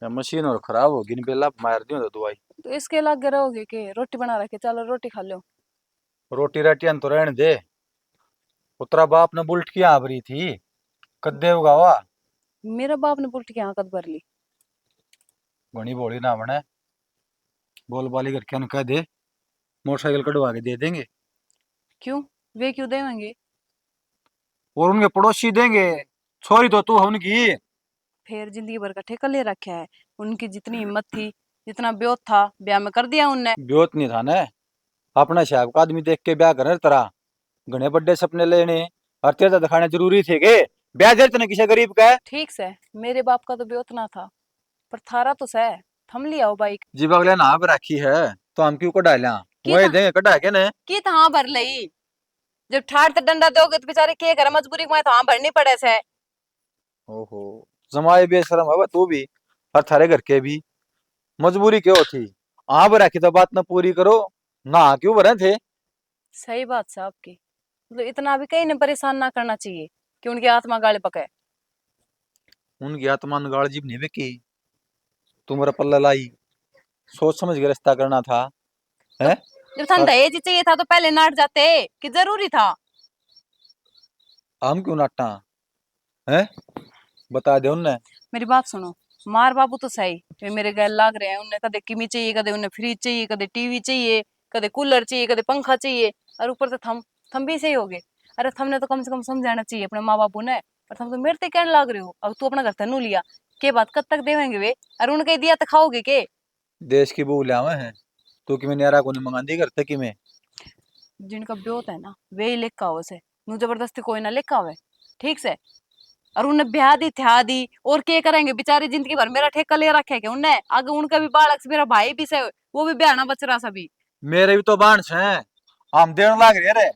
या मशीन और खराब होगी इन पे लाभ मार दियो तो दवाई। तो इसके लागे रहोगे के रोटी बना रखे, चलो रोटी खा लो। रोटी राटियां तो रहने दे। उतरा बाप ने बुलट की आबरी थी कद्दे उगावा। मेरा बाप ने बुलट की आंकत भर ली। घनी बोली ना बने। बोल बाली करके न कह दे मोटरसाइकिल कटवा के दे देंगे। क्यों? वे क्यों देवेंगे? और उनके पड़ोसी देंगे। छोरी तो तू है उनकी। फिर जिंदगी भर का ठेका ले रखा है। उनकी जितनी हिम्मत थी, जितना ब्योत था, ब्याह में कर दिया उनने। ब्योत नहीं था ने। अपना शहर का आदमी देख के ब्याह करे तेरा। घने बड़े सपने लेने और तेरे तो दिखाने जरूरी थे के ब्याह दे तने किसी गरीब का है। ठीक से मेरे बाप का तो ब्योत ना था, पर थारा तो सह। थम लिया हो बाइक। जीव अगले ना पे रखी है तो हम क्यों कटा लिया। की वही था देंगे कटा के ने। की था हाँ भर लई। जब ठाड़ ते डंडा दोगे तो बेचारे के करे, मजबूरी में तो हाँ भरनी पड़े से। ओहो जमाए बेशरम है तू भी और थारे घर के भी। मजबूरी क्यों थी। आप रखी तो बात ना पूरी करो ना क्यों भरे थे। सही बात से आपकी। मतलब इतना भी कहीं ने परेशान ना करना चाहिए कि उनकी आत्मा गाले पके। उनकी आत्मा ने गाड़ जीप नहीं बेकी। तुम्हारा पल्ला लाई सोच समझ के रिश्ता करना था तो है। जब थान और दहेज ही चाहिए था तो पहले नाट जाते कि जरूरी था? हम क्यों नाटा है बता दे उनने। मेरी बात सुनो। मार बाबू तो सही वे मेरे गैल लाग रहे हैं। उन्हें कदे किमी चाहिए, कदे उन्हें फ्रिज चाहिए, कदे टीवी चाहिए, कदे कूलर चाहिए, कदे पंखा चाहिए। और ऊपर से थम भी सही हो गए। अरे थमने तो कम से कम समझाना चाहिए अपने माँ बापू ने। और थम तो मेरे ते कहने लाग रहे हो, अब तू अपना घर तनु लिया के बात कब तक देवेंगे वे? और उनके दिया तो खाओगे के? देश की बहू लियावे हैं तो कि मैं न्यारा को नहीं मंगा दी करते कि मैं। जिनका ब्योत है ना वे ही लेका हो से। नू जबरदस्ती कोई ना लेका आवे। ठीक से। और उन्हें ब्याह दी थ्या दी और क्या करेंगे बेचारी जिंदगी भर? मेरा ठेका ले रखे है उनने, आगे उनका भी बालक से, मेरा भाई भी से, वो भी ब्याह ना बच रहा सभी। मेरे भी तो बांस हैं। हम देने लाग रहे रे।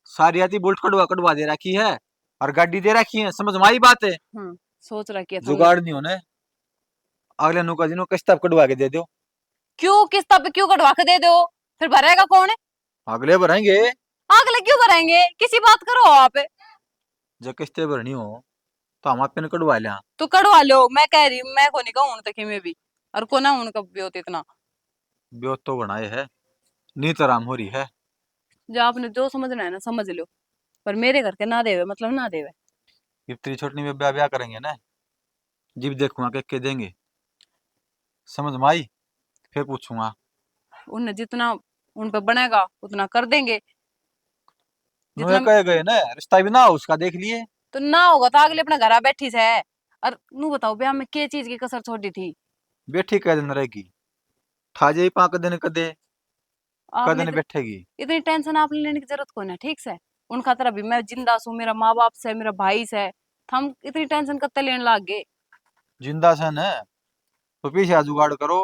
सारी आती बुल्ट कटवा कटवा दे रखी है और गाड़ी दे रखी है समझ में आई बात है। सोच रखी है तुमने। जुगाड़ नहीं होने। अगले नुका जी नो किस्त कटवा के दे दो। क्यों किस्त पे क्यों कटवा के दे दो? फिर भरेगा कौन है? अगले भरेंगे। अगले क्यों भरेंगे? किसी बात करो आप। जब किस्तें भरनी हो तो हम आपने कटवा लिया। तो कटवा लो, मैं कह रही हूँ, मैं को नहीं कहूँ तक में भी। और को ना उनका ब्योत इतना। ब्योत तो बनाए है नीत आराम हो रही है। जो आपने जो समझना है ना समझ लो। पर मेरे घर के ना देवे मतलब ना देवे। इतनी छोटी में ब्याह ब्याह करेंगे ना। जीव देखूंगा के देंगे समझ में आई। फिर पूछूंगा। उन्हें जितना उन पे बनेगा उतना कर देंगे। नुए जितना कहे गए ना रिश्ता भी ना हो उसका देख लिए। तो ना होगा तो अगले अपने घर आ बैठी से है। और नू बताओ ब्याह में के चीज की कसर छोड़ी थी? बेठी कह दिन रहेगी। ठाजे ही पाक दिन कदे आपने कदन बैठेगी। इतनी टेंशन आपने लेने की जरूरत कौन है? ठीक से। उनका तरह भी मैं जिंदा सू, मेरा माँ बाप से, मेरा भाई से। हम इतनी टेंशन कत्ते लेने लाग गए? जिंदा सन है तो पीछे जुगाड़ करो।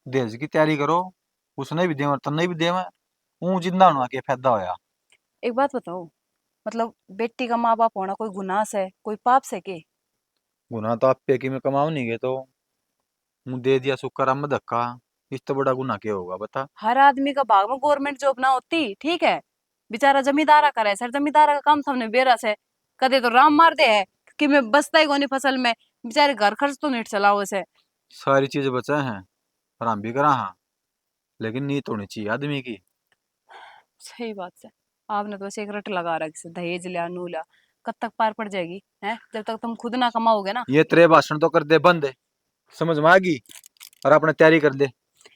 दहेज की तैयारी करो। उसने भी देवा तन्ने भी देवा। ऊ जिंदा होना के फायदा होया। एक बात बताओ, मतलब बेटी का माँ बाप होना कोई गुनाह से, कोई पाप से के? गुना तो आप पे की में कमाओ नहीं गए तो मुँह दे दिया शुक्र में धक्का। इस तो बड़ा गुना क्या होगा बता। हर आदमी का भाग में गवर्नमेंट जॉब ना होती, ठीक है? बेचारा जमींदारा करे सर, जमींदारा का काम हमने बेरा से। कदे तो राम मार दे है कि मैं बसता ही कोनी फसल में। बेचारे घर खर्च तो नहीं चलाओ से। सारी चीज बचा हैं आराम भी करा हाँ। लेकिन नीयत होनी चाहिए आदमी की। सही बात है। आपने तो वैसे एक रट लगा रखी से, दहेज लिया नू लिया। कब तक पार पड़ जाएगी है जब तक तुम खुद ना कमाओगे ना? ये तेरे भाषण तो कर दे बंद। समझ में आ गई। और अपने तैयारी कर दे। एक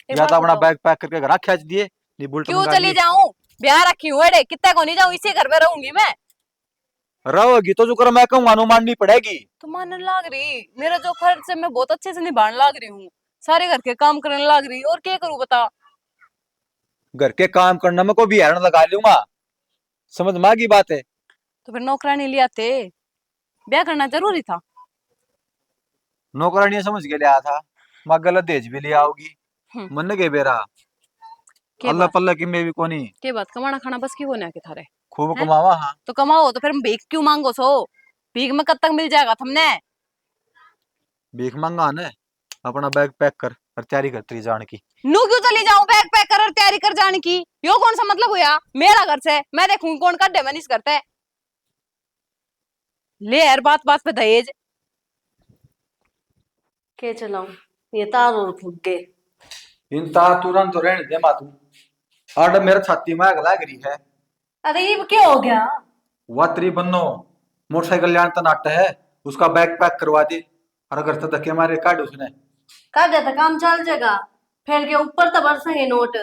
या बात तो अपना बताओ। बैग पैक करके घर खींच दिए नहीं बुलेट क्यों मंगा चली लिए। जाऊं? ब्याह रखी हूँ अड़े, कितने को नहीं जाऊं, इसी घर में रहूंगी मैं। रहोगी तो जो कर मैं कहूँ माननी पड़ेगी। तो मानने लाग रही, मेरा जो फर्ज है मैं बहुत अच्छे से निभाने लाग रही हूँ। सारे घर के काम करने लाग रही, और क्या करूं बता? घर के काम करने में कोई भी हैरान लगा लूंगा। समझ में आ गई बात है। तो फिर नौकरानी ले आते। ब्याह करना जरूरी था? नौकरानी समझ के लिया था। मैं गलत दहेज भी ले आओगी। हम्म। मन के बेरा के अल्लाह बात पल्ला की मैं भी कोनी। के बात कमाना खाना बस की होने के थारे? खूब हैं? कमावा हाँ। तो कमाओ तो फिर भीख क्यों मांगो सो? भीख में कब तक मिल जाएगा तुमने? भीख मंगा ने अपना बैग पैक कर और तैयारी करती जान की। नू क्यों चली जाऊं बैग पैक कर और तैयारी कर जाने की? यो कौन सा मतलब हुआ मेरा घर से? मैं देखूंगी कौन कड्डे में नहीं करते। ले यार बात बात पे दहेज के चलाऊं। ये तार और फूक गए। इन तार तुरंत तो रहने दे मातू। आड़ मेरे छाती में आग लग रही है। अरे ये क्या हो गया? वात्री बन्नो मोटरसाइकिल जान नाट है, उसका बैग पैक करवा दे। और अगर तो धक्के मारे काट उसने। कर दे तो काम चल जाएगा। फिर के ऊपर तो बरसेंगे नोट।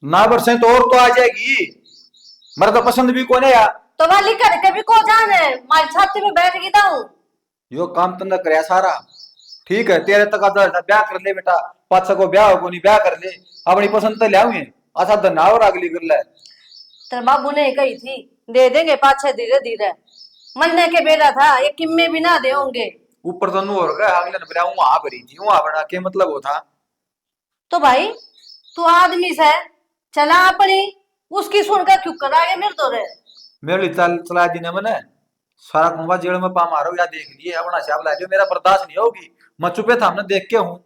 ना बरसे तो और तो आ जाएगी। मेरा तो पसंद भी कौन है यार। तो वाली कर के भी को जाने मारी छाती में बैठ गई हूँ। यो काम तंदा करे सारा। ठीक है तेरे तक आधा ब्याह कर ले बेटा। पाँच को ब्याह हो नहीं ब्याह कर ले। अपनी पसंद तो लियाऊंगे। आधा धन्ना और अगली कर ले। तेरे बाबू ने कही थी दे देंगे पाछे धीरे धीरे। मरने के बेरा था ये किम्मे भी ना दे होंगे। ऊपर तो नू हो गया अगले ने बोला वहां भरी थी वहां बना के मतलब वो था। तो भाई तू आदमी से चला अपनी उसकी सुनकर क्यों करागे मेरे तो रे। मेरे लिए चल चला दी ने मैंने। सारा कुंभा जेल में पा मारो या देख लिए अपना हिसाब ला लियो मेरा बर्दाश्त नहीं होगी। मैं चुपे था हमने देख के हूँ।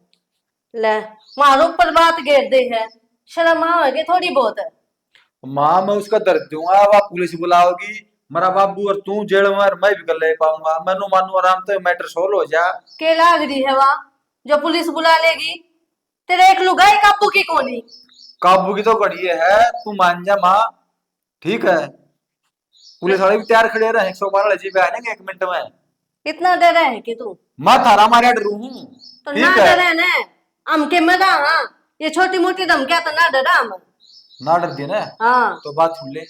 ले मारो पर बात घेर दे है। शर्म आवेगी थोड़ी बहुत है। माँ मैं उसका दर्द दूंगा वह पुलिस बुलाओगी। मेरा बाबू और तू जेल में और मैं भी कर ले पाऊंगा मैनू मानू आराम से मैटर सोल्व हो जा। के लाग रही है वहां जो पुलिस बुला लेगी। तेरे एक लुगाई काबू की कोनी। काबू की तो घड़ी है तू मान जा माँ। ठीक है पुलिस वाले भी तैयार खड़े रहे 112 जी पे आने एक मिनट में। इतना डरे है कि तू। मैं थारा मारे डरू हूँ। तो ना ठीक है डरे ने हम के मरा हाँ। ये छोटी मोटी धमकियां तो ना डरा हम। ना डर दी ना। हाँ तो बात सुन ले।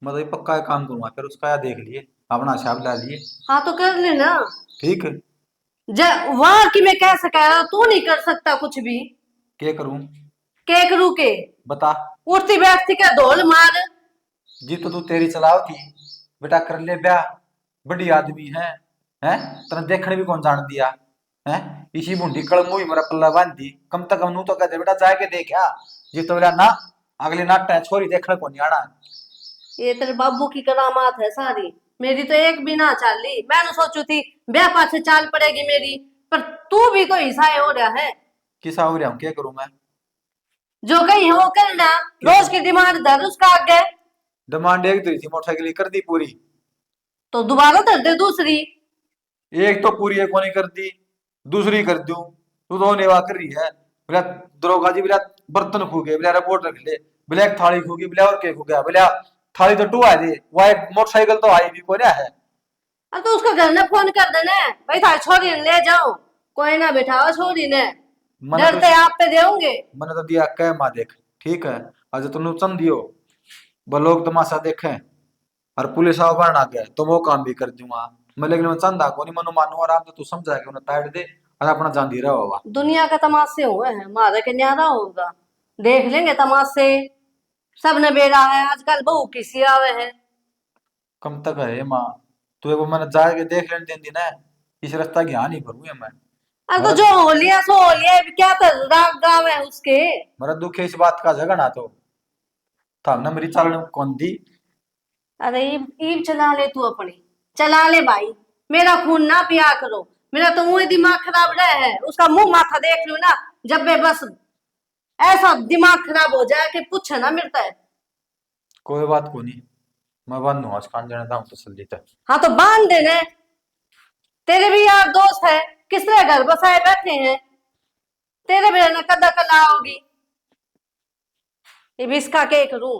मैं तो ये पक्का काम करूंगा फिर उसका याद देख लिए अपना हिसाब ला लिए। हाँ तो कर लेना। ठीक है वहां की मैं कह सका तू नहीं कर सकता कुछ भी। क्या करूं केक रुके बता। उठती बैठती का धोल मार। जी तो तू तेरी चलाओ थी। बेटा कर ले ब्याह। बड़ी आदमी है। हैं तेने देखने भी कौन जान दिया। हैं इसी बूंदी कड़मू ही मेरा पल्ला बांध दी कम तक हम नू तो कहते बेटा जाके देखा। जी तो बोला ना अगले नाट है छोरी देखने को नहीं आना। ये तेरे बाबू की करामात है सारी। मेरी तो एक भी ना चाली मैंने सोचू थी ब्याह पाछे चाल पड़ेगी मेरी। पर तू भी तो हिस्सा हो रहा है। किसा हो रहा हूँ क्या करूं मैं। जो कहीं हो करना रोज की डिमांड धर उसका आगे। डिमांड एक दी थी मोटरसाइकिल कर दी पूरी। तो दोबारा धर दे दूसरी। एक तो पूरी एक को नहीं कर दी। दूसरी कर दूं तू तो नेवा कर रही है। बोला दरोगा जी बोला बर्तन खो गए बोला रिपोर्ट रख ले। बोला एक थाली खो गई बोला और क्या खो गया बोला थाली तो टू आ दे वह एक मोटरसाइकिल तो आई भी कोने है। अब तो उसको घर में फोन कर देना भाई थारी छोरी ने ले जाओ। कोई ना बिठाओ छोरी ने। मैंने तो डरते आप पे देंगे। मैंने तो दिया कह माँ देख। ठीक है आज तुम चंद दियो। वो लोग तमाशा देखें। और पुलिस आओ बन आ गए तो वो काम भी कर दूंगा। मैं लेकिन मैं चंदा को नहीं मनु मानू आराम तो तू समझा के उन्हें पैड दे। और अपना जान रहा होगा। दुनिया का तमाशे हुए हैं मारे के न्यारा होगा। देख लेंगे तमाशे। सब ने बेरा है आजकल बहू किसी आवे है। कम तक है माँ। तू एक बार मैंने जाके देख लेने दिन दिन है। इस रास्ता की हाँ नहीं करूँ मैं। अब तो मेरा जो हो लिया सो हो लिया अब क्या तो राग गाँव है उसके। मेरा दुख है इस बात का झगड़ा तो था ना मेरी चाल कौन दी। अरे ईब चला ले तू अपनी। चला ले भाई। मेरा खून ना पिया करो। मेरा तो मुंह दिमाग खराब रहा है उसका मुंह माथा देख लू ना। जब मैं बस ऐसा दिमाग खराब हो जाए कि पूछे ना मिलता है। कोई बात को नहीं। मैं बंद हूँ आज कान जाने हूँ तसल्ली तक। हाँ तो बांध देने। तेरे भी यार दोस्त है। किस तरह घर बसाए बैठे हैं। तेरे भी ना कदा कला होगी। ये भी इसका केक रू।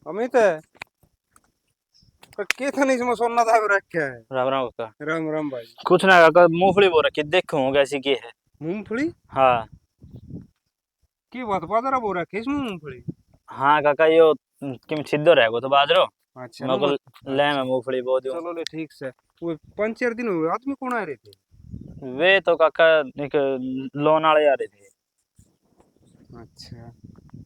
अमित के था नहीं इसमें सोना था रखा है। राम राम काका। राम राम भाई। कुछ ना काका मूंगफली बो रखी देखूं कैसी की है। मूंगफली हाँ की बात बाजरा बो रखी इसमें मूंगफली। हाँ काका यो किम छिद्दो रहेगो तो बाजरो अच्छा मैं ना को ले मैं अच्छा। मूंगफली बो दूं। चलो ले ठीक से। वो 5-4 दिन हुए आदमी कौन आ रहे थे। वे तो काका एक लोन वाले आ रहे थे। अच्छा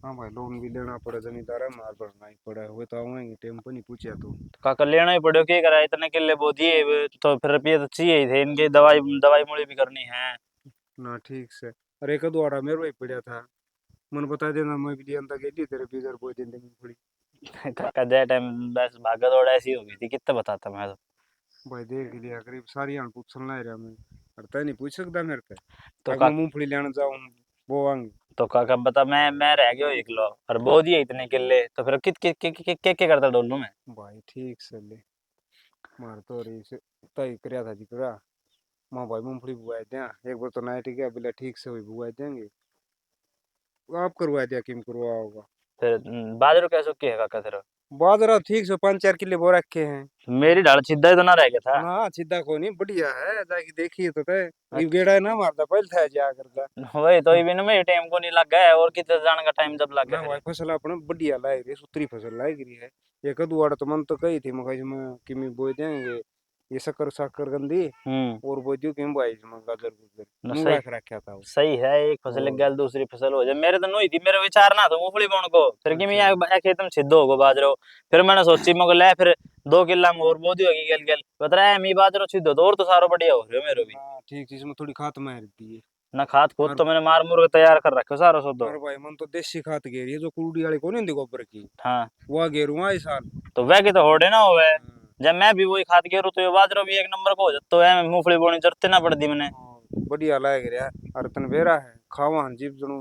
हाँ भाई लोन भी लेना पड़ा जमींदार है मार भरना ही पड़ा हुए तो आऊंगे टेम्पो नहीं पूछा तो। काका लेना ही पड़ो क्या करा इतने किले बो दिए तो फिर रुपये तो चाहिए ही थे इनके दवाई दवाई मुड़ी भी करनी है। ना ठीक से। अरे एक द्वारा मेरे वही पड़ा था। मन बता देना मैं भी अंदर गई तेरे बीजर बोई दिन मूंगफली। काका दे टाइम बस भागा दौड़ ऐसी हो गई थी कितना बताता मैं तो। भाई देख लिया करीब सारी आन पूछना है रहा मैं। अरे तय नहीं पूछ सकता मेरे पे। तो तक मैं मूंगफली लेने जाऊं वो आऊंगी। तो काका बता, मैं रह गयो इकलो और बो दिए इतने किले, तो फिर कित के के करता डोलू मैं। भाई ठीक से ले, मार तो रही से तय करया था जिकरा माँ भाई मूंगफली बुआई दिया एक बार तो नाइट गया बिल्ला ठीक से हुई बुआई देंगे, आप करवा दिया किम करवा होगा। फिर बाजरो कैसो की है काका तेरा? बाजरा ठीक से 5-4 किले बो रखे हैं। मेरी ढाल सीधा ही तो ना रह गया था। ना सीधा को नहीं बढ़िया है, जाके देखिए तो तय ये गेड़ा है ना मारता पहले था जा करता। वही तो इवन में टाइम को नहीं लग गया, और कितने जाने का टाइम जब लग ना गया भाई फिर। फसल अपने बढ़िया लाई रही, सुतरी फसल लाई रही है। ये कदुआड़ा तो मन तो कही थी मगर इसमें किमी बोई देंगे, ये शक्कर शक्कर गंदी और बोई दियो किम बोई इसमें गाजर गुजर ना नु सही, रख रखा था वो। सही है, एक फसल लग और गया दूसरी फसल हो जाए। मेरे तो नहीं थी, मेरे विचार ना तो मूंगफली बोने को, फिर कि मैं अच्छा या खेत में सिद्ध होगो बाजरो। फिर मैंने सोची मगर ले फिर 2 किला में और बो दी होगी गल गल, बता रहा है मी बाजरो सिद्ध हो तो और तो सारो बढ़िया हो रहा मेरे भी। ना ठीक चीज में थोड़ी खाद मार दी है। ना खाद खूद और तो मैंने मार मुर के तैयार कर रखे सारो सो दो। और भाई मन तो देसी खाद गेरी है जो कुड़ी वाली को नहीं दी गोबर की, हाँ, वो गेरूंगा इस साल। तो वह की तो होड़े ना होवे। हाँ, जब मैं भी वही खाद गेरू तो ये बाजरो भी एक नंबर को हो जाता, तो है मूंगफली बोनी जरूरत ना पड़ती मैंने। बढ़िया लाग रहा है। और तन बेरा है खावा जीव जनू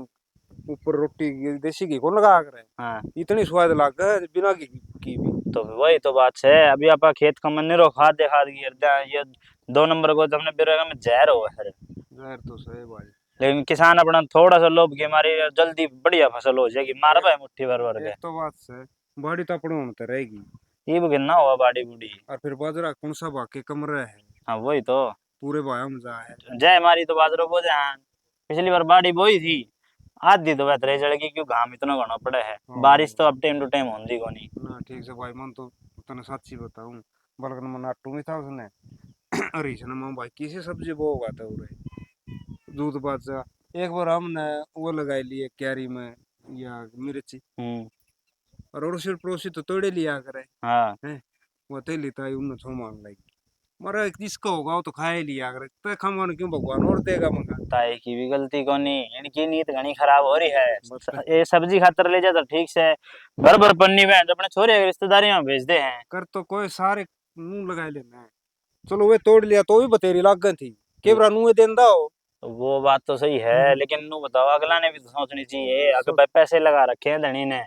ऊपर रोटी देसी घी को लगा कर हाँ, इतनी स्वाद लाग बिना घी की भी। तो वही तो बात है। अभी आप खेत का मन नहीं रो खाद दे खाद गिर दिया ये 2 नंबर को, तो हमने बेरा में जहर हो है। जहर तो सही भाई। लेकिन किसान अपना थोड़ा सा लोभ के मारे जल्दी बढ़िया फसल हो जाएगी, मार एक भाई मुट्ठी भर भर के। एक तो बात से बाड़ी तो अपने में तो रहेगी। ये भी गिनना हुआ बाड़ी बूढ़ी। और फिर बाजरा कौन सा भाग कमरा है, हाँ वही तो। पूरे भाया मजा है। जय हमारी तो बाजरो बो ध्यान, पिछली बार बाड़ी बोई थी, आधी तो बेहतर जड़ेगी क्यों घाम इतना घना पड़ा है। बारिश तो हाँ, अब टाइम टू टाइम होती को नहीं। ना ठीक से भाई मन तो तने सच्ची बताऊं बल्कि मन नाटू में था उसने अरे इसने मां भाई किसी सब्जी वो होगा था उरे दूध बाजा एक बार हमने वो लगाई लिए क्यारी में या मिर्ची हम्म। और अड़ोसी पड़ोसी तो तोड़े लिया करे हाँ, हैं, वो ते लेता है उन्हें छो मान लगी मरा किसका होगा वो तो खा ही लिया करे तो खाने क्यों भगवान और देगा मंगा। ताई की भी गलती को नहीं, इनकी नीयत घनी खराब हो रही है। बता ये सब्जी खातर ले जाता ठीक से, भर भर पन्नी में अपने छोरे के रिश्तेदारी में भेज दे हैं। कर तो कोई सारे मुंह लगाए लेना है। चलो वे तोड़ लिया तो भी बतेरी लाग गई थी केवरा नुए देंदा हो। तो वो बात तो सही है, लेकिन नू बताओ अगला ने भी तो सोचनी चाहिए, अगर सो भाई पैसे लगा रखे हैं धनी ने।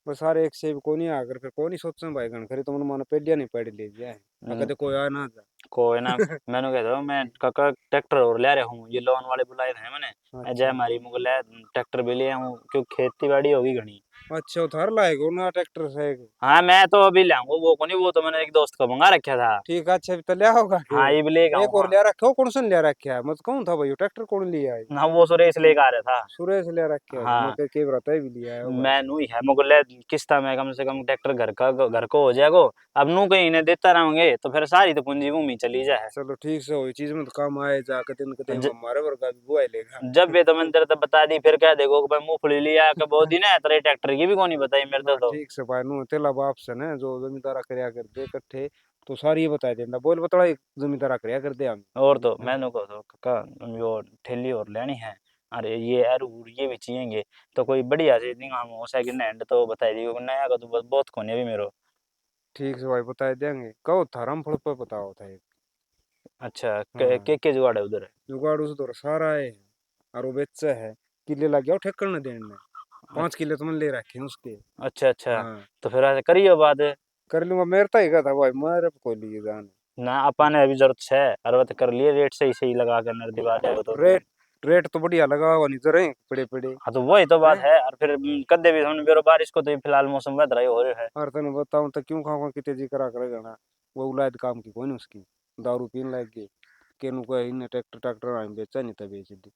वो सारे एक से को नहीं आकर फिर को नहीं सोचना भाई गण खरी तो मन मानो पेडिया नहीं पड़ ले जाए अगर कोई आ ना जा। कोई ना, मैंने कह दो मैं काका ट्रैक्टर और ले रहा हूँ, ये लोन वाले बुलाए थे मैंने, जय अच्छा हमारी मुगल है, ट्रैक्टर भी ले हूँ क्योंकि खेती बाड़ी होगी घनी। अच्छा उधार लाएगा ना ट्रैक्टर से। हाँ मैं तो अभी लाऊंगा, वो को नहीं, वो तो मैंने एक दोस्त को मंगा रखा था। ठीक है अच्छा अभी तो लिया होगा के हाँ ये भी लेके एक और आऊंगा। लिया रखा हो कौन सा लिया रखा है मत कौन था भाई ट्रैक्टर कौन लिया है। ना वो सुरेश लेके आ रहा था। सुरेश लिया रखा है हाँ, मगर के बता भी लिया है भाई। मैं नू ही है मुगल है, किस्ता में कम से कम ट्रैक्टर घर को हो जाएगा। अब नू कहीं इन्हें देता रहेंगे तो फिर सारी तो पूंजी भूमि चली जाए। चलो ठीक से हो चीज में तो काम आए जा कदे ज, हमारे वर्गा भी बुआ लेगा। जब भी तो मैंने तेरे तो बता दी, फिर कह देखो कि भाई मूंगफली लिया के बहुत दिन है, तेरे ट्रैक्टर की भी कौन नहीं बताई मेरे ना तो। ठीक से भाई नु तेला बाप से ना जो जमींदारा करया कर दे इकट्ठे तो सारी ये बता देना बोल बतड़ा जमींदारा करया कर दे हम। और तो हाँ, मैंने को तो काका वो ठेली और लेनी है, अरे ये अरूर ये भी चाहिए, तो कोई बढ़िया से नहीं हम हो सेकंड हैंड तो बताई दी, नया का तो बहुत कोने भी मेरो। ठीक से भाई बता देंगे कहो थारम फल पे बताओ था एक। अच्छा हाँ के जुगाड़ है उधर? जुगाड़ उस तो सारा है और वो बेचा है किले लग गया ठेकर न देने 5 किले तो मैंने ले रखे हैं उसके। अच्छा अच्छा, हाँ तो फिर ऐसे करियो बात। कर लूंगा मेरे तो ही था भाई मेरे को लिए जान। ना अपन ने अभी जरूरत है, अरे वो तो कर लिए, रेट सही सही लगा कर नर दिवा दे तो। रेट रेट तो बढ़िया लगा हुआ नहीं जरा पड़े पड़े हाँ तो वही तो बात हैं। है, और फिर कदे भी हमने बेरो बारिश को तो फिलहाल मौसम वेदर ही हो रहा है। और तेन बताऊं तो क्यों खाऊंगा कि तेजी करा करेगा ना वो उलाद काम की कोई नहीं उसकी दारू पीने लग गई केनू को इन्हें ट्रैक्टर ट्रैक्टर आए बेचा नहीं था बेच दी।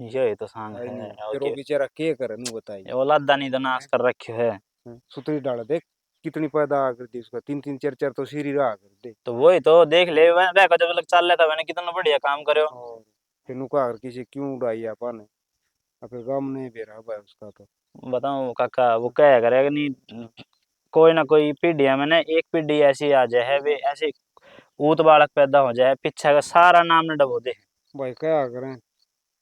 यही तो सांग आई है, नहीं और फिर वो बेचारा के करे नू बताइए। औलादा नहीं तो नाश कर रखे है। सुतरी डाला देख कितनी पैदा कर दी उसका 3-3 4-4 तो सीरी रहा कर दे। तो वही तो देख ले, वह का जब तक चल रहा था मैंने कितना बढ़िया काम करो। और फिर नु का किसी क्यों उड़ाई अपन ने और फिर गम नहीं बेरा भाई उसका तो। बताऊं काका वो क्या करेगा नहीं, कोई ना कोई पीढ़िया में ना एक पीढ़ी ऐसी आ जाए है वे ऐसे ऊत बालक पैदा हो जाए, पीछे का सारा नाम न डबो दे। भाई क्या करें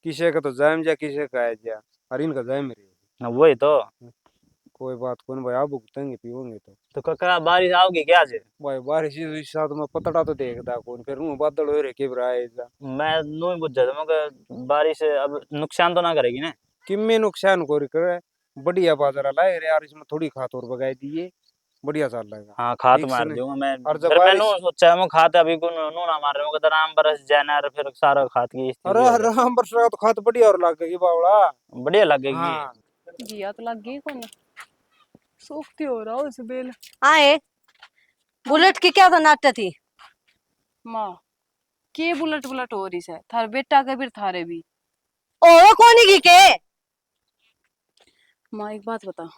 किसी का तो जाम जा किसी का है जा और इनका जाम रही। ना वही तो। कोई बात कौन भाई आप भुगतेंगे पीओगे तो काका बारिश आओगी क्या आज? भाई बारिश इस साथ में पतड़ा तो देखदा कौन फिर नु बादल हो रे के बराए जा। मैं नू ही बुझ जाता हूँ कि बारिश अब नुकसान तो ना करेगी ना। किम्मे नुकसान कोरी करे बढ़िया बाजार लाए रे यार, इसमें थोड़ी खाद और बगाई दिए, बढ़िया चल रहेगा। हाँ खाद ठीक से मार नहीं। दूंगा मैं। और जब फिर मैं बारिश, नू सोचा मैं खाद अभी को नू ना मार रहा हूँ, राम बरस जाना है, फिर सारा खाद की स्थिति अरे हो जाए। राम बरसा तो खाद बढ़िया और लगेगी बावड़ा। बढ़िया लगेगी। हाँ जिया तो लग गई कौन सूखती हो रहा उस बेल। आए बुलेट की क्या तो नाट्य थी। माँ के बुलट बुलट हो रही है थार बेटा के फिर थारे भी। ओ कौन की के माँ एक बात बता,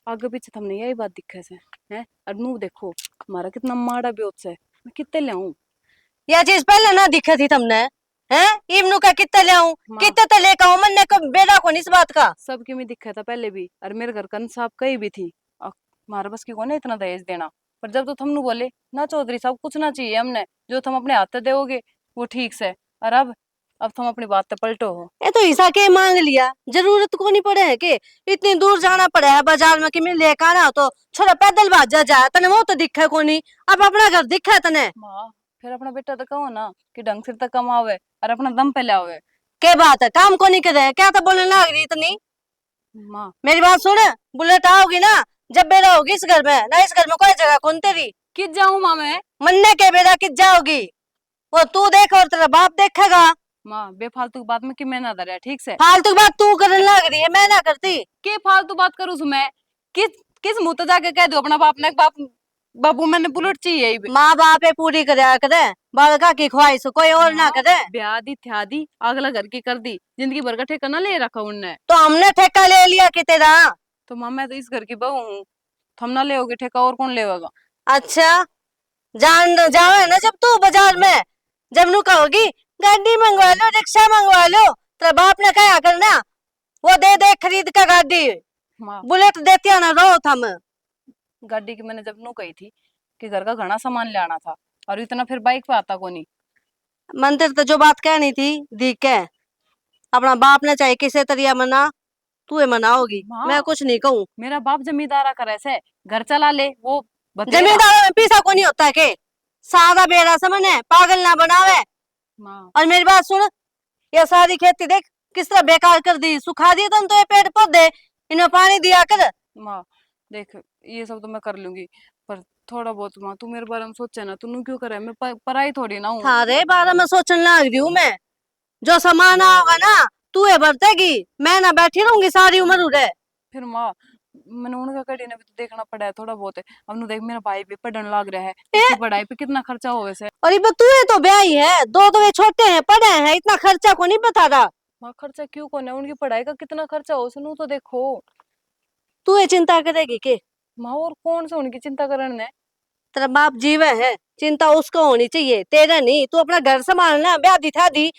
आगे पीछे तुमने यही बात दिखे से हैं, और नू देखो हमारा कितना माड़ा ब्योत से, मैं कितने ले आऊं। यह चीज पहले ना दिखी थी तुमने हैं। इब्नू का कितना ले आऊं, माँ कितने तो लेकर आऊं, मन ने कब बेड़ा को इस बात का। सबके में दिखा था पहले भी, और मेरे घर कन साहब कही भी थी हमारे बस की कौन है इतना दहेज देना। पर जब तो तुमने बोले ना चौधरी साहब कुछ ना चाहिए हमने, जो तुम अपने हाथ से दोगे वो ठीक से। और अब तुम अपनी बात पे पलटो हो। ये तो हिस्सा के मांग लिया, जरूरत को नहीं पड़े है के इतनी दूर जाना पड़ा है बाजार में कि मैं लेकर आना हो तो छोड़ा पैदल भाजा जाए तने वो तो दिखे को नहीं। अब अपना घर दिखा है तने। माँ फिर अपना बेटा तो कहो ना कि ढंग से तक कमावे और अपना दम पे लावे। के बात है काम को नहीं करे क्या तो बोलने लग रही इतनी। माँ मेरी बात सुन, बुलेट आओगी ना जब बेरा होगी इस घर में ना, इस घर में कोई जगह कौन तेरी। किस जाऊं माँ मैं। मन्ने के बेरा किस जाओगी, वो तू देख और तेरा बाप देखेगा। माँ बेफालतू की बात में कि मैं ना डरे ठीक से। फालतू बात तू करने लग रही है, मैं ना करती। के फालतू बात करूँ मैं, किस किस मुंह तो जाके कह दो अपना बाप ने बाप बाबू मैंने बुलेट चाहिए ही। माँ बाप है पूरी करे बालका की ख्वाहिश कोई और ना करे। ब्याह दी थ्या दी अगला घर की कर दी, जिंदगी भर का ठेका ना ले रखा उनने। तो हमने ठेका ले लिया कि तेरा। तो माँ मैं तो इस घर की बहू हूँ, तुम ना लेओगे ठेका और कौन लेगा। अच्छा जान जावे ना जब तू बाजार में, जब नु कहोगी गाड़ी मंगवा लो रिक्शा मंगवा लो, तेरा बाप ने कहा करना वो दे दे खरीद का गाड़ी। माँ बुलेट देती ना रो थम। गाड़ी की मैंने जब नू कही थी कि घर का घना सामान ले आना था, और इतना फिर बाइक पे आता को नहीं। मंदिर तो जो बात कहनी थी ठीक है, अपना बाप ने चाहे किसे तरिया मना तू मनाओगी, हाँ। मैं कुछ नहीं कहूँ। मेरा बाप जमींदारा करे से घर चला ले वो बतेरा। जमींदारों में पैसा को नहीं होता के, सादा बेरा समझे पागल ना बनावे। माँ और मेरी बात सुन, ये सारी खेती देख किस तरह बेकार कर दी, सुखा दिए तुम तो ये पेड़ पौधे, इन्हें पानी दिया कर। माँ देख ये सब तो मैं कर लूंगी, पर थोड़ा बहुत माँ तू मेरे बारे में सोचे ना, तू क्यों करे, मैं पराई थोड़ी ना हूँ। थारे बारे में सोचने लग रही हूँ मैं, जो सामान होगा ना तू ये बरतेगी, मैं ना बैठी रहूंगी सारी उम्र उड़े। फिर माँ मैंने उनका कड़ी ने भी तो देखना पड़ा है थोड़ा बहुत है। अब नु देख मेरा भाई भी पढ़ने लग रहा है, इसकी पढ़ाई पे कितना खर्चा हो वैसे। और ये तू ये तो ब्याही है, दो तो ये छोटे हैं पढ़े हैं, इतना खर्चा को नहीं बता रहा। माँ खर्चा क्यों कौन है, उनकी पढ़ाई का कितना खर्चा हो सुनू तो देखो। तू ये चिंता करेगी के, माँ और कौन से उनकी चिंता करने। तेरा बाप जीवे है, चिंता उसको होनी चाहिए तेरा नहीं। तू अपना घर संभालना, ब्याह दिखा दी।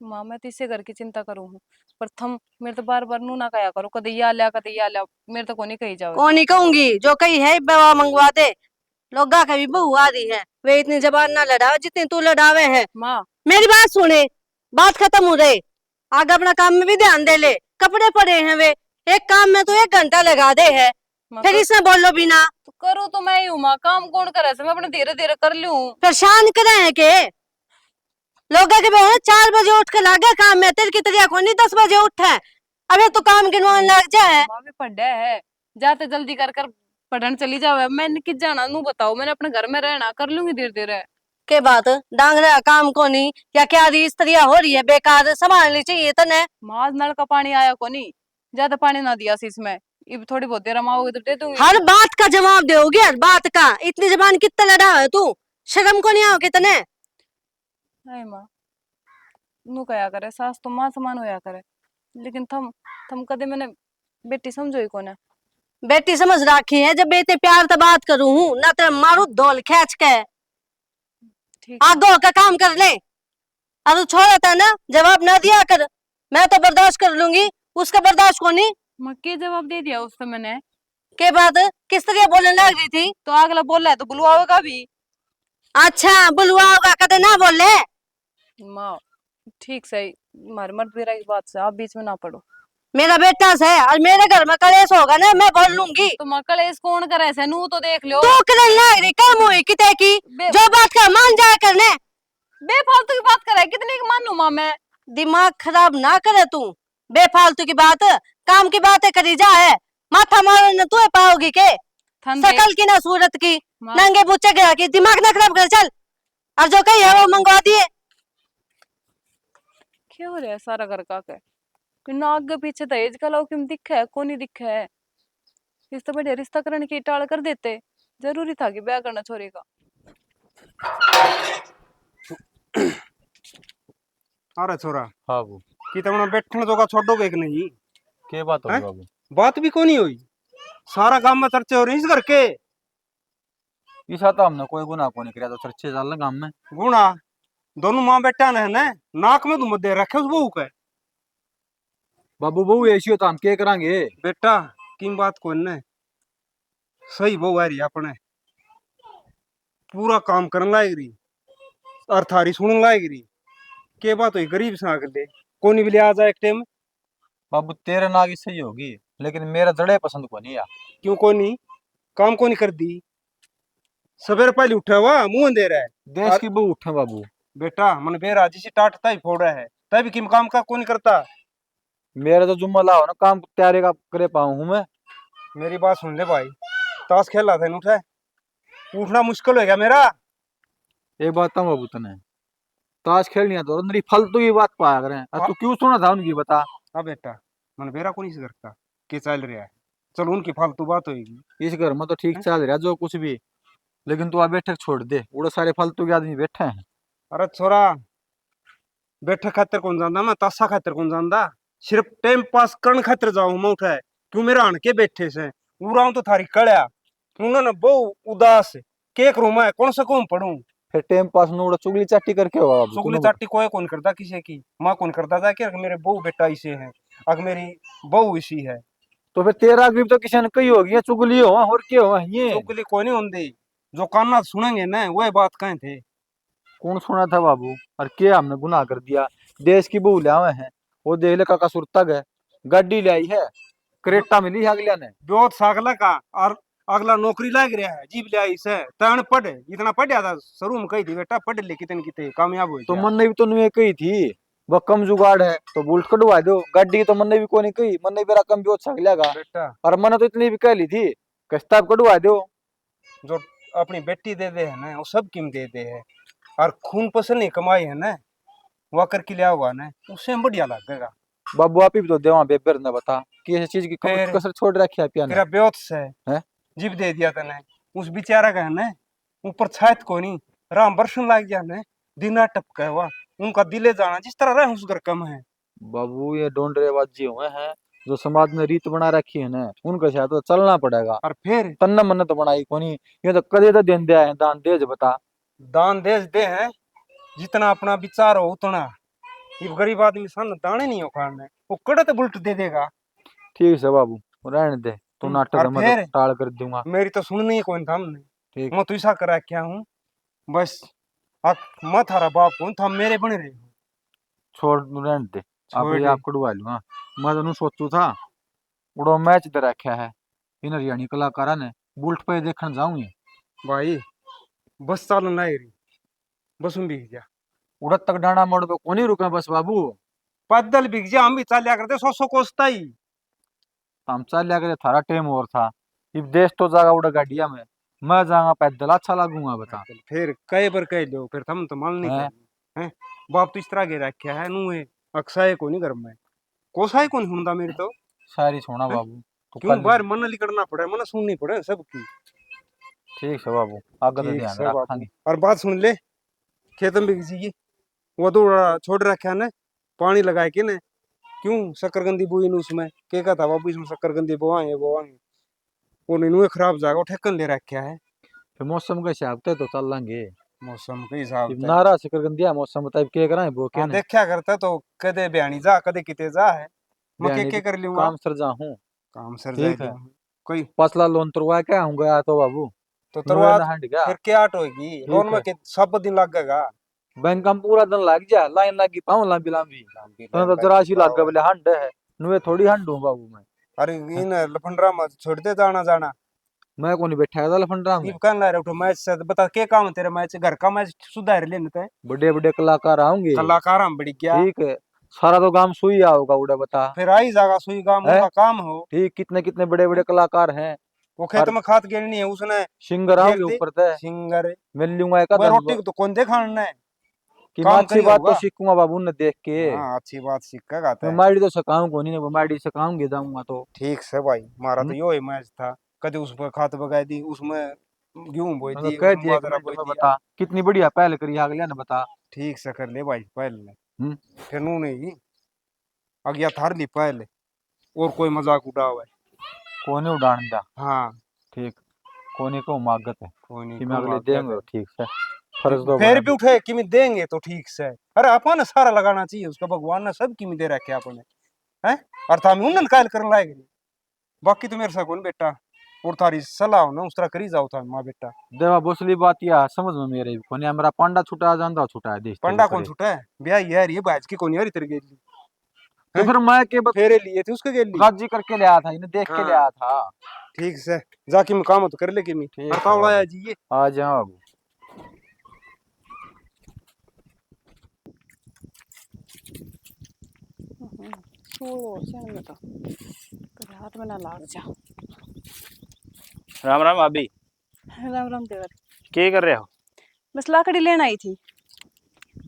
माँ मैं तो इससे घर की चिंता करूँ हूँ, पर थम मेरे तो बार बार नू ना कया करो, कदे या लिया कदे या लिया, मेरे तो को नहीं कही जाओ। कौन नहीं कहूंगी, जो कही है बेवा मंगवा दे। लोगा का भी बहू आ रही है, वे इतनी जबान ना लड़ावे जितनी तू लड़ावे है। माँ मेरी बात सुने, बात खत्म हो रही, आगे अपना काम में भी ध्यान दे ले। कपड़े पड़े हैं वे, एक काम में तो 1 घंटा लगा दे है, फिर इसमें बोलो बिना। तो करूँ तो मैं ही हूँ माँ, काम कौन करे से, मैं अपने धीरे धीरे कर लूँ। परेशान करे है के लोग के बहन 4 बजे उठ के लागे काम में, तेरे की तरिया को नहीं 10 बजे उठे, अबे तो काम गिनवाने लग जाए। माँ भी पढ़ा है, जाते जल्दी कर कर पढ़ने चली जावे, मैंने किस जाना नू बताओ, मैंने अपने घर में रहना, कर लूंगी धीरे धीरे। के बात डांगरा काम को नहीं या क्या रीस तरिया हो रही है बेकार, संभालनी चाहिए तने। माँ नल का पानी आया को नहीं, ज्यादा पानी ना दिया सी इसमें, अब थोड़ी बहुत देर रमाओगे तो दे दूंगी। हर बात का जवाब दोगे, हर बात का। इतनी जबान कितना लड़ा है तू, शर्म को नहीं आओ कितने। नहीं माँ नू कया करे, सास तो माँ समान होया करे, लेकिन थम थम कदे मैंने बेटी समझो ही कोने। बेटी समझ राखी है, जब बेटे प्यार से बात करूं हूं ना तेरा मारू धोल खींच के। ठीक है। आगो का काम कर ले, अब छोड़ा था ना जवाब ना दिया कर, मैं तो बर्दाश्त कर लूंगी, उसका बर्दाश्त को नहीं। माँ के जवाब दे दिया उससे मैंने। के बात किस तरह बोलने लग रही थी। तो अगला बोल रहा है तो बुलवाओगा भी। अच्छा बुलवा होगा कदे ना बोले। माँ ठीक सही, हमारी मर्द इस बात से आप बीच में ना पड़ो। मेरा बेटा से और मेरे घर में कलेश होगा ना मैं बोल लूंगी। तो माँ कलेश कौन करे से, नू तो देख लो। तू करने लग रही कम हुई किते की, जो बात का मान जाया करने। बेफालतू की बात करे, कितनी की मानू माँ मैं। दिमाग खराब ना करे तू, बेफालतू की बात, काम की बातें करी जा है। माथा मारने तू पाओगी के? थन दे शकल की ना सूरत की, माँ। नंगे बुच्चे गिरा की, दिमाग ना खराब कर चल। अब जो कही है वो मंगवा दिए। क्या हो रहा है सारा घर का के ना आगे पीछे दहेज का लाओ क्यों दिखा है कौन नहीं दिखा है। इस तो बढ़िया रिश्ता करने की टाल कर देते। जरूरी था कि ब्याह करना छोरी का। अरे छोरा, हाँ बाबू, कि तुमने बैठने तो का छोड़ोगे कि नहीं? क्या बात होगी हैं? बाबू? बात भी कोनी हुई, सारा काम में चर्चे हो रही इस घर के। इसा तो हमने कोई गुनाह को नहीं किया, तो चर्चे चल रहे गाँव में। गुणा दोनों माँ बेटा ने है ना, नाक में तुम दे रखे उस बहू के। बाबू बहू ऐसी हो तो हम क्या करांगे? बेटा की बात को ने सही बहू आ रही अपने, पूरा काम करने लायक रही और थारी सुनने लायक रही। के बात हुई गरीब से आकर दे कोनी भी ले आ जाए एक टाइम। बाबू तेरे नाग ही सही होगी, लेकिन मेरा जड़े पसंद को नहीं आ। क्यों कोनी काम कोनी कर दी? सवेरे पहले उठा हुआ मुंह दे रहा है। देश की बहू उठे बाबू। बेटा मन बेरा जिसे टाटता ही फोड़ा है, तभी किम काम का कोनी करता। मेरा तो जुम्मा लाओ ना, काम तैयारी का करे पाऊं हूँ मैं। मेरी बात सुन ले भाई, ताश खेल रहा था इन उठा, उठना मुश्किल हो गया मेरा। एक बात बताऊं बाबू तने, ताश खेलनी है तो अंदर ही फालतू की बात पाया करें। अब तू क्यों सुना था उनकी बता? हाँ बेटा मन बेरा को नहीं करता के चल रहा है, चलो उनकी फालतू बात होगी। इस घर में तो ठीक चल रहा जो कुछ भी, लेकिन तू आ बैठक छोड़ दे, उड़े सारे फालतू के आदमी बैठे हैं। अरे छोरा, बैठक खातर कौन जानदा, मैं ताशा खातर कौन जानदा, सिर्फ टाइम पास करने खातर जाऊं मैं उठा। क्यों मेरा आन के बैठे से उड़ा तो थारी कड़या, उन्होंने बहु उदास के करूं मैं, कौन सा कौन पढ़ूं। फिर टाइम पास में उड़ा चुगली चाटी करके होगा बाबू चुगली तूने चाटी कोई कौन करता किसी की, माँ कौन करता था कि मेरे बहू बेटा इसे है, अगर मेरी बहू इसी है। तो फिर तेरा भी तो किसी ने कही होगी, ये चुगली हो और क्या हो ये? चुगली कोई नहीं होती, जो कान्ना सुनेंगे ना वही बात कहें थे। कौन सुना था बाबू? और क्या हमने गुनाह कर दिया? देश की बहू लिया है, वो देख ले काका सुरतक है, गाड़ी लाई है, क्रेटा मिली है अगले ने। ब्योत सागला का और अगला नौकरी लाग रहा है, जीव लिया इसे तन पढ़, इतना पढ़िया था शुरू में कही थी बेटा पढ़ ले कितने कितने कामयाब हो तो गया। मन ने भी तो नहीं कही थी वह कम जुगाड़ है तो बुलेट कटवा दो गाड़ी की, तो मन ने भी कोई नहीं कही, मन ने मेरा कम भी अच्छा लगा। बेटा और मैंने तो इतनी भी कह ली थी किस्ताब कटवा दो। जो अपनी बेटी दे दे है ना वो सब किम दे दे है, और खून पसंद नहीं कमाई है ना वह करके लिया हुआ ना उससे बढ़िया लगेगा। बाबू आप ही भी तो देवा बेबर ने बता कि ऐसी चीज की फिर- कसर छोड़ रखी है पिया ने। तेरा ब्योत से हैं? जीव दे दिया तने, उस बेचारा का है ना ऊपर छात को नहीं राम बरसन लाग गया ना, दिना टपका हुआ उनका दिले जाना जिस तरह रहे उस घर कम है। बाबू ये डोंडरेबाजी हुए हैं, जो समाज ने रीत बना रखी है ना उनके साथ तो चलना पड़ेगा। और फिर तन्ना मन तो बनाई कोनी, ये तो कदे तो दिन दिया है दान देज बता। दान देश दे हैं जितना अपना विचार हो उतना, ये गरीब आदमी सन दाने नहीं हो खाने, वो कड़े तो बुलट दे देगा। ठीक है बाबू, रहने दे तू नाटक और मैं फिर? तो टाल कर दूंगा। मेरी तो सुननी ही कोई था हमने, ठीक, मैं तो ऐसा करा क्या हूँ बस, मैं थारा बाप हूँ था मेरे बने रहे हो। छोड़ रहने दे, आप छोड़ ये दे। आप कटवा लूंगा। मैं तो सोचू था उड़ो मैच दे रखा है इन हरियाणी कलाकारा ने, बुलेट पे देखने जाऊंगी। भाई बस चालन लाई रही, बस में बिक जा, उड़द तक डांडा मोड़ पे कोनी रुके बस बाबू। पैदल बिक जा, हम भी चल लिया करते 100 कोसता ही। हम चल लिया करे, थारा टाइम और था, इब देश तो जागा उड़ा गाड़िया में, मैं जाऊंगा पैदल, अच्छा लगूंगा बता। फिर कई बार कह लो फिर हम तो मान नहीं हैं? करनी हैं। बाप तो इस तरह के रखा है नू है, अक्साए को नहीं घर में कोसाई कौन सुनता मेरी तो। सारी छोड़ा बाबू तू क्यों कल। बाहर मन लिकड़ना पड़े, मन सुननी पड़े सबकी। ठीक है बाबू, आगे तो ठीक ध्यान है बाबू, रखेंगे। और बात सुन ले, खेत में भी किसी की वो तो छोड़ रखा है ना, पानी लगा के ना, क्यों शक्करकंदी बोई न उसमें के का था बाबू इसमें शक्करकंदी बोवाएंगे बोवाएंगे, वो नीनू खराब जाएगा, वो ठेकन ले रखा है। फिर मौसम के हिसाब से तो चल लेंगे। मौसम के हिसाब इब से नारा शकरकंदिया मौसम बता क्या कराए वो क्या हाँ ने। देखा करता तो कदे बयानी जा कदे किते जा है, मैं बयानी के भी कर लूंगा काम सर जा हूँ। काम सर ठीक जाए है। कोई पसला लोन तुरवा क्या हूँ गया तो बाबू तो नुए तरवा ना हट गया। फिर क्या आट होगी लोन में है। के सब दिन लगेगा। बैंक में पूरा दिन लग जा, लाइन लगी पाऊँ लंबी लंबी, तो चौरासी लाख का बोले हंड है, नुए थोड़ी हंड हूँ बाबू मैं। अरे इन लफंडरा में छोड़ दे जाना जाना, मैं को नहीं बैठा था लफंडरा में। ये कहने ला रहे उठो मैच से बता के काम है तेरा, मैच घर का मैच सुधार लेने ते बड़े बड़े कलाकार आऊंगे, कलाकार हम बड़ी क्या। ठीक है, सारा तो काम सुई होगा उड़ा बता। फिर आई जागा सुई काम है? उनका काम हो। ठीक, कितने कितने बड़े बड़े कलाकार हैं। वो खेत और में खाद गिरनी है उसने सिंगर घेर आओगे दी। ऊपर ते सिंगर मिल लूंगा एक वह आधा रोटी को तो कौन देखा है कि मैं काम अच्छी करिए बात तो होगा। सीखूंगा बाबू ने देख के। हाँ अच्छी बात सीख गाता मैं है। माड़ी तो सकाऊं को नहीं, माड़ी सकाऊंगे जाऊंगा तो। ठीक से भाई, मारा तो हम्म? यो ही मैच था। कभी उस पर खाद बगाई दी, उसमें गेहूं बोई मतलब दी, कह उसमें दिया एक बाजरा मिनट बोई में दिया। बता कितनी बढ़िया पहल करी अगले ने बता। ठीक से कर ले भाई पहले। हम्म? फिर नू नहीं अगिया थार ली पहले और कोई मजाक उड़ावे। कोने उड़ान दा। हाँ ठीक, कोने को मागत है कोई नहीं कि मैं को अगले आज्ञा देंगे है। ठीक से। फर्ज तो फिर बड़ा भी उठे कि मैं देंगे तो ठीक से। अरे अपन सारा लगाना चाहिए उसका, भगवान ने सब की दे रखे अपने हैं। और था मैं उन्नत कायल करने लायक नहीं। बाकी तो मेरे साथ कौन बेटा, और थारी सलाह हो ना उस तरह करी जाओ था माँ बेटा। देवा बोसली बात या समझ में मेरे भी कोने हमारा पांडा छुटा जानदा छुटा है देश तेरे पंडा कौन परे। छुटा है ब्याह यार, ये बाज की कौन यार तेरे गेली तो हैं। फिर मैं के फेरे लिए थे उसके गेली। राजी करके ले आया था, इन्हें देख के ले हाँ आया था। ठीक से जाके मैं काम तो कर ले कि मैं ठीक है हड़ताल आया बाबू, जी ये। आ जाओ बाबू। छोड़ो चल में तो कभी हाथ में ना लाग जा। राम राम भाभी। राम राम देवर। क्या कर रहे हो? बस लाकड़ी लेने आई थी।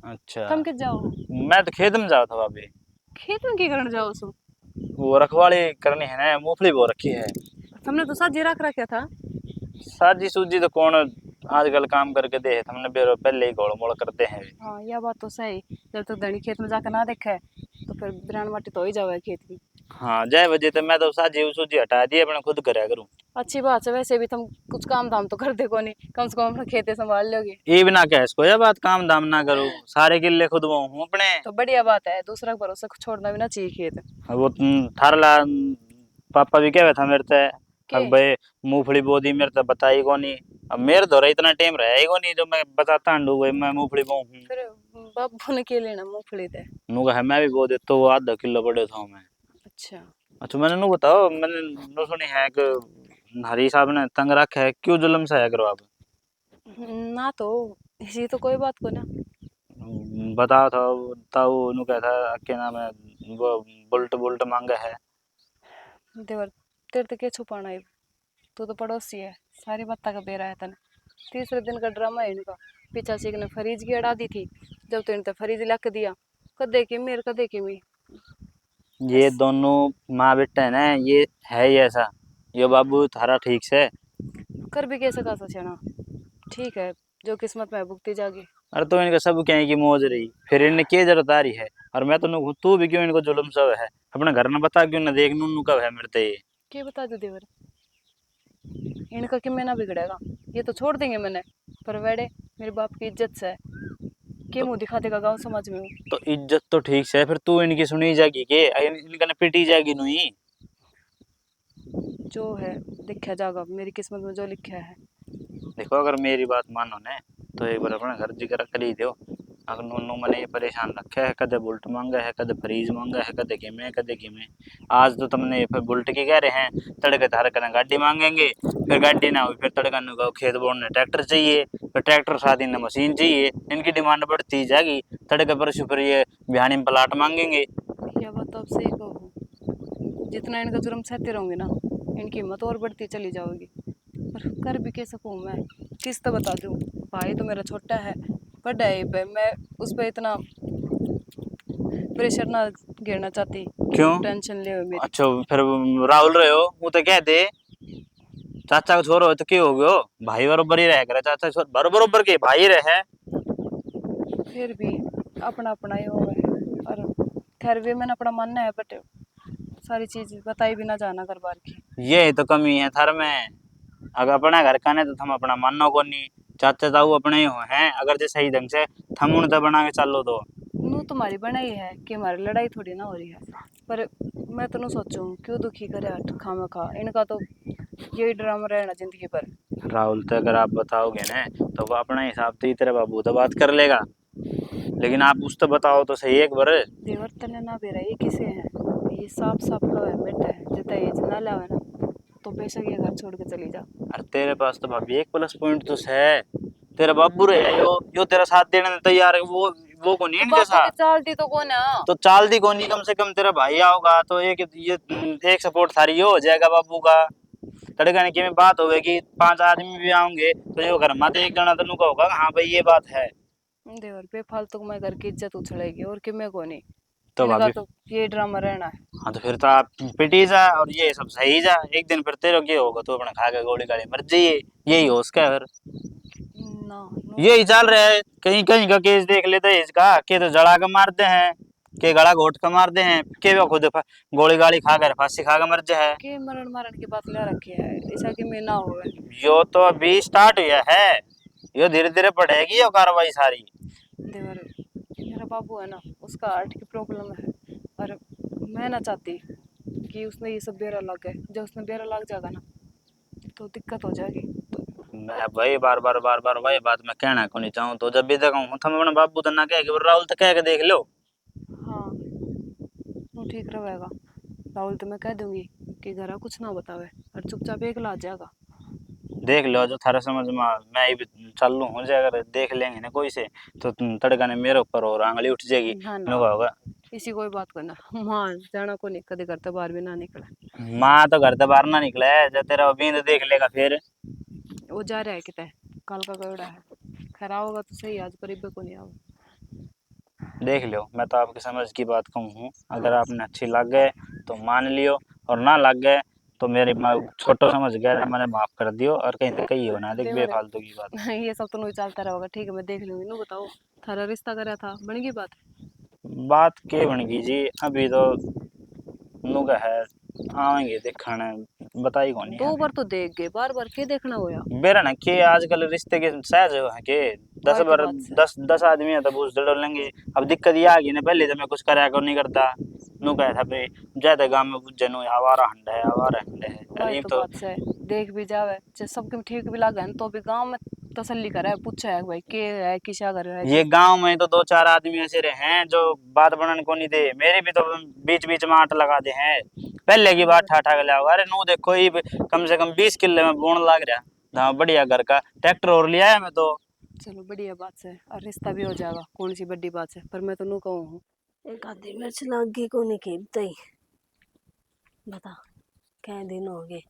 अच्छा, तुम किस जाओ? मैं तो खेत में जाओ था भाभी। खेत में की करने जाओ सो? वो रखवाली करनी है ना, मूंगफली बो रखी है। तुमने तो साथ रख रखा था। साजी सूजी तो कौन आजकल काम करके दे, हमने पहले ही गोड़ मोड़ करते हैं। हाँ यह बात तो सही। जब तक धनी खेत में जाकर ना देखा है तो फिर बिरान माटी तो ही जावे खेत की। हाँ जय वजह तो मैं तो साजी सूजी हटा दी, अपने खुद कराया करूँ। अच्छी बात है, वैसे भी तुम कुछ काम धाम तो करते को नहीं, कम से कम अपना खेते संभाल लोगे। ये बिना कह इसको यह बात काम दाम ना करूँ, सारे किले खुद वो हूँ अपने। तो बढ़िया बात है, दूसरा का भरोसा छोड़ना भी ना चाहिए खेत। वो थारला पापा भी कहे था मेरे से के अब भाई मूंगफली बो दी, मेरे तो बताई को नहीं। अब मेरे तो इतना टाइम रहा ही को नहीं जो मैं बताता हूँ भाई मैं मूंगफली बो हूँ। फिर बाबू ने के लेना मूंगफली थे। नू कहा मैं भी बो देता, वो आधा किलो पड़े था मैं। अच्छा अच्छा मैंने नू बताओ, मैंने नू सुनी है कि हरी साहब ने तंग रखा है, क्यों जुल्म सा है करो आप? ना तो इसी तो कोई बात को ना। बताओ था ताऊ नू कहता क्या नाम है, वो बुल्ट बुल्ट मांगा है। देवर तेरे तो क्या छुपाना है, तू तो पड़ोसी है, सारी बात का बेरा है तने। तीसरे दिन का ड्रामा है इनका। पीछा से ने फरीज की अड़ा दी थी, जब तो इनने फरीज लक दिया, कदे की मेर कदे की मी। ये बस दोनों माँ बेटा है ना, ये है ही ऐसा। यो बाबू थारा ठीक से। कर भी कैसे का सचना। ठीक है, जो किस्मत में है भुगती जागी। अरे तो इनका सब क्या है कि मौज रही, फिर इनने क्या जरूरत आ रही है? और मैं तो तू भी क्यों इनको जुल्म सब है, अपने घर न बता क्यों ना देख नू कब है मेरे ते ये। क्या बता दो देवर, इनका कि मैं ना बिगड़ेगा, ये तो छोड़ देंगे मैंने, पर वेड़े मेरे बाप की इज्जत से है। के तो, मुंह दिखा देगा गाँव समाज में वो? तो इज्जत तो ठीक से, फिर तू इनकी सुनी जाएगी के इनका न पिटी जाएगी नुई। जो है लिखा जाएगा, मेरी किस्मत में जो लिखा है। देखो अगर मेरी बात मानो ने तो एक बार अपने घर जिक्र कर ही दो। अगर नूनू मैंने ये परेशान रखा है, कदे बुल्ट मांगा है, कदे फ्रीज मांगा है, कदे किमे कदे किमे। आज तो तुमने फिर बुल्ट की कह रहे हैं, तड़के धार करना गाड़ी मांगेंगे, फिर गाड़ी ना हुई फिर तड़का नु कहो खेत बोने ट्रैक्टर चाहिए, फिर ट्रैक्टर साथ ही मशीन चाहिए, इनकी डिमांड बढ़ती जाएगी। तड़के परसों फिर ये बिहानी में प्लाट मांगेंगे। यह बात तो अब सही कहूँ, जितना इनका जुर्म सहते रहूंगी ना, इनकी हिम्मत और बढ़ती चली जाएगी। पर कर भी कैसे सकूँ मैं, किस तो बता दूँ। भाई तो मेरा छोटा है, बड़ा है पे, मैं उस पर इतना प्रेशर ना गिरना चाहती, क्यों? टेंशन ले मेरी। अच्छा फिर राहुल रहे हो वो तो कह दे चाचा का छोरो हो तो क्या हो गयो, भाई बरोबर ही रह करे, चाचा छोर बरोबर के भाई रहे। फिर भी अपना अपना ही होगा है। और खैर भी मैंने अपना मानना है, बट सारी चीज बताई भी ना जाना घर बार की। ये तो कमी है थर में। अगर अपना घर का नहीं तो हम अपना मानो को नहीं, चाचा ताऊ अपने ही हो हैं, अगर जो सही ढंग से थम उन बना के चलो तो। नू तुम्हारी बनाई है कि हमारी लड़ाई थोड़ी ना हो रही है, पर मैं तो नू सोचूं क्यों दुखी करे हट खामा खा, इनका तो यही ड्रामा रहना जिंदगी भर। राहुल तो अगर आप बताओगे ना तो वो अपना हिसाब तो तेरे बाबू तो बात कर लेगा, लेकिन आप उस तो बताओ तो सही एक बार। देवर तने ना बेरा ये किसे है, ये साफ साफ का है बेटा है, जितना ये ना लावे ना तो बेशक ये घर छोड़ के चली जा। अरे तेरे पास तो भाभी एक प्लस पॉइंट तो है, तेरा बाबू रे यो तेरा साथ देने में तैयार है, वो को नहीं तो इनके बापू साथ। की चालती तो कौन है? तो चाल दी कोनी, कम से कम तेरा भाई आओगा तो ये एक सपोर्ट थारी ये हो जाएगा बाबू का। तड़का की में बात होगी, 5 आदमी भी आएंगे तो यो घर मत एक जना तनु का होगा हाँ भाई ये बात है। देवर बेफालतू में घर की इज्जत उछलेगी और कि मैं को नहीं। तो इनका भाभी तो ये ड्रामा रहना है। हाँ तो फिर तो आप पिटी जा और ये सब सही जा, एक दिन फिर तेरे ये होगा तो अपने खा के गोली गाड़ी मर जाइए, यही हो उसका। फिर ना यही चल रहा है, कहीं कहीं का केस देख लेते हैं इसका, के तो जड़ा के मारते हैं, के गला घोट के मारते हैं, के वो खुद गोली गाड़ी खा कर फांसी खा के मर जाए। के मरण मरण की बात ले रखी है, ऐसा कि मैं ना होवे। यो तो अभी स्टार्ट हुआ है, यो धीरे धीरे बढ़ेगी यो कार्रवाई सारी। देवर मेरा बाबू है ना, उसका हार्ट की प्रॉब्लम है और मैं ना चाहती कि उसने ये सब बेरा लग गए। जब उसने बेरा लग जाएगा ना तो दिक्कत हो जाएगी। तो मैं भाई बार बार वही बात मैं कहना को नहीं चाहूँ, तो जब भी तक हूँ थम अपने बाबू तो ना कह के राहुल तो कह के देख लो। हाँ वो ठीक रहेगा। राहुल तो मैं कह दूंगी कि घर कुछ ना बतावे और चुपचाप एक ला जाएगा। देख लो जो थारा समझ में मैं ही चल लूँ हो जाए, अगर देख लेंगे ना कोई से तो तड़का ने मेरे ऊपर और आंगली उठ जाएगी। ना नुका ना होगा इसी कोई बात करना। हाँ जाना को नहीं, कदे करते बाहर भी ना निकले। माँ तो घर से बाहर ना निकला है, जब तेरा बींद देख लेगा फिर। वो जा रहा है कितने कल का गड़ा है, खराब होगा तो सही, आज पर को नहीं आओ। देख लो मैं तो आपकी समझ की बात कहूँ हूँ, अगर आपने अच्छी लग गए तो मान लियो, और ना लग गए तो मेरी छोटो समझ गया मैंने माफ कर दियो, और कहीं तो कहीं हो ना देख देवर बेफालतू की बात। ये सब तो नहीं चलता रहेगा। ठीक है मैं देख लूंगी। नो बताओ थारा रिश्ता करा था बन गई बात? बात के बन गई जी, अभी तो नुका है आएंगे देखने, बताई कौन दो है। बार तो देख गए, बार बार के देखना होया। बेरा ना के आजकल रिश्ते के सहज है के दस वही तो बार बात है। 10 आदमी है तब उस डलेंगे। अब दिक्कत ये आ गई ना, पहले तो मैं कुछ करा को नहीं करता, नु कहा था भाई ज्यादा गांव में बुझे नु आवारा हंड है आवारा हंड है। वही अरे तो तो बात से देख भी जावे जे सबके ठीक भी लागे न, तो भी गांव में तसल्ली करे पूछे है भाई के है किसा कर रहा है ये गांव में तो 2-4 आदमी ऐसे रहे हैं जो बात बनने को नहीं दे, मेरी भी तो बीच बीच में आट लगा दे हैं। पहले की बात ठा ठा के लाओ, अरे नु देखो ये कम से कम 20 किले में बोन लग रहा, हाँ बढ़िया घर का ट्रैक्टर और लिया है मैं तो। चलो बढ़िया बात से और रिश्ता भी हो जाएगा, कौन सी बड़ी बात है। पर मैं तो नू कहूँ हूँ एक आधी मिर्च लग गई को नहीं खेलते ही। बता क्या दिन हो गए,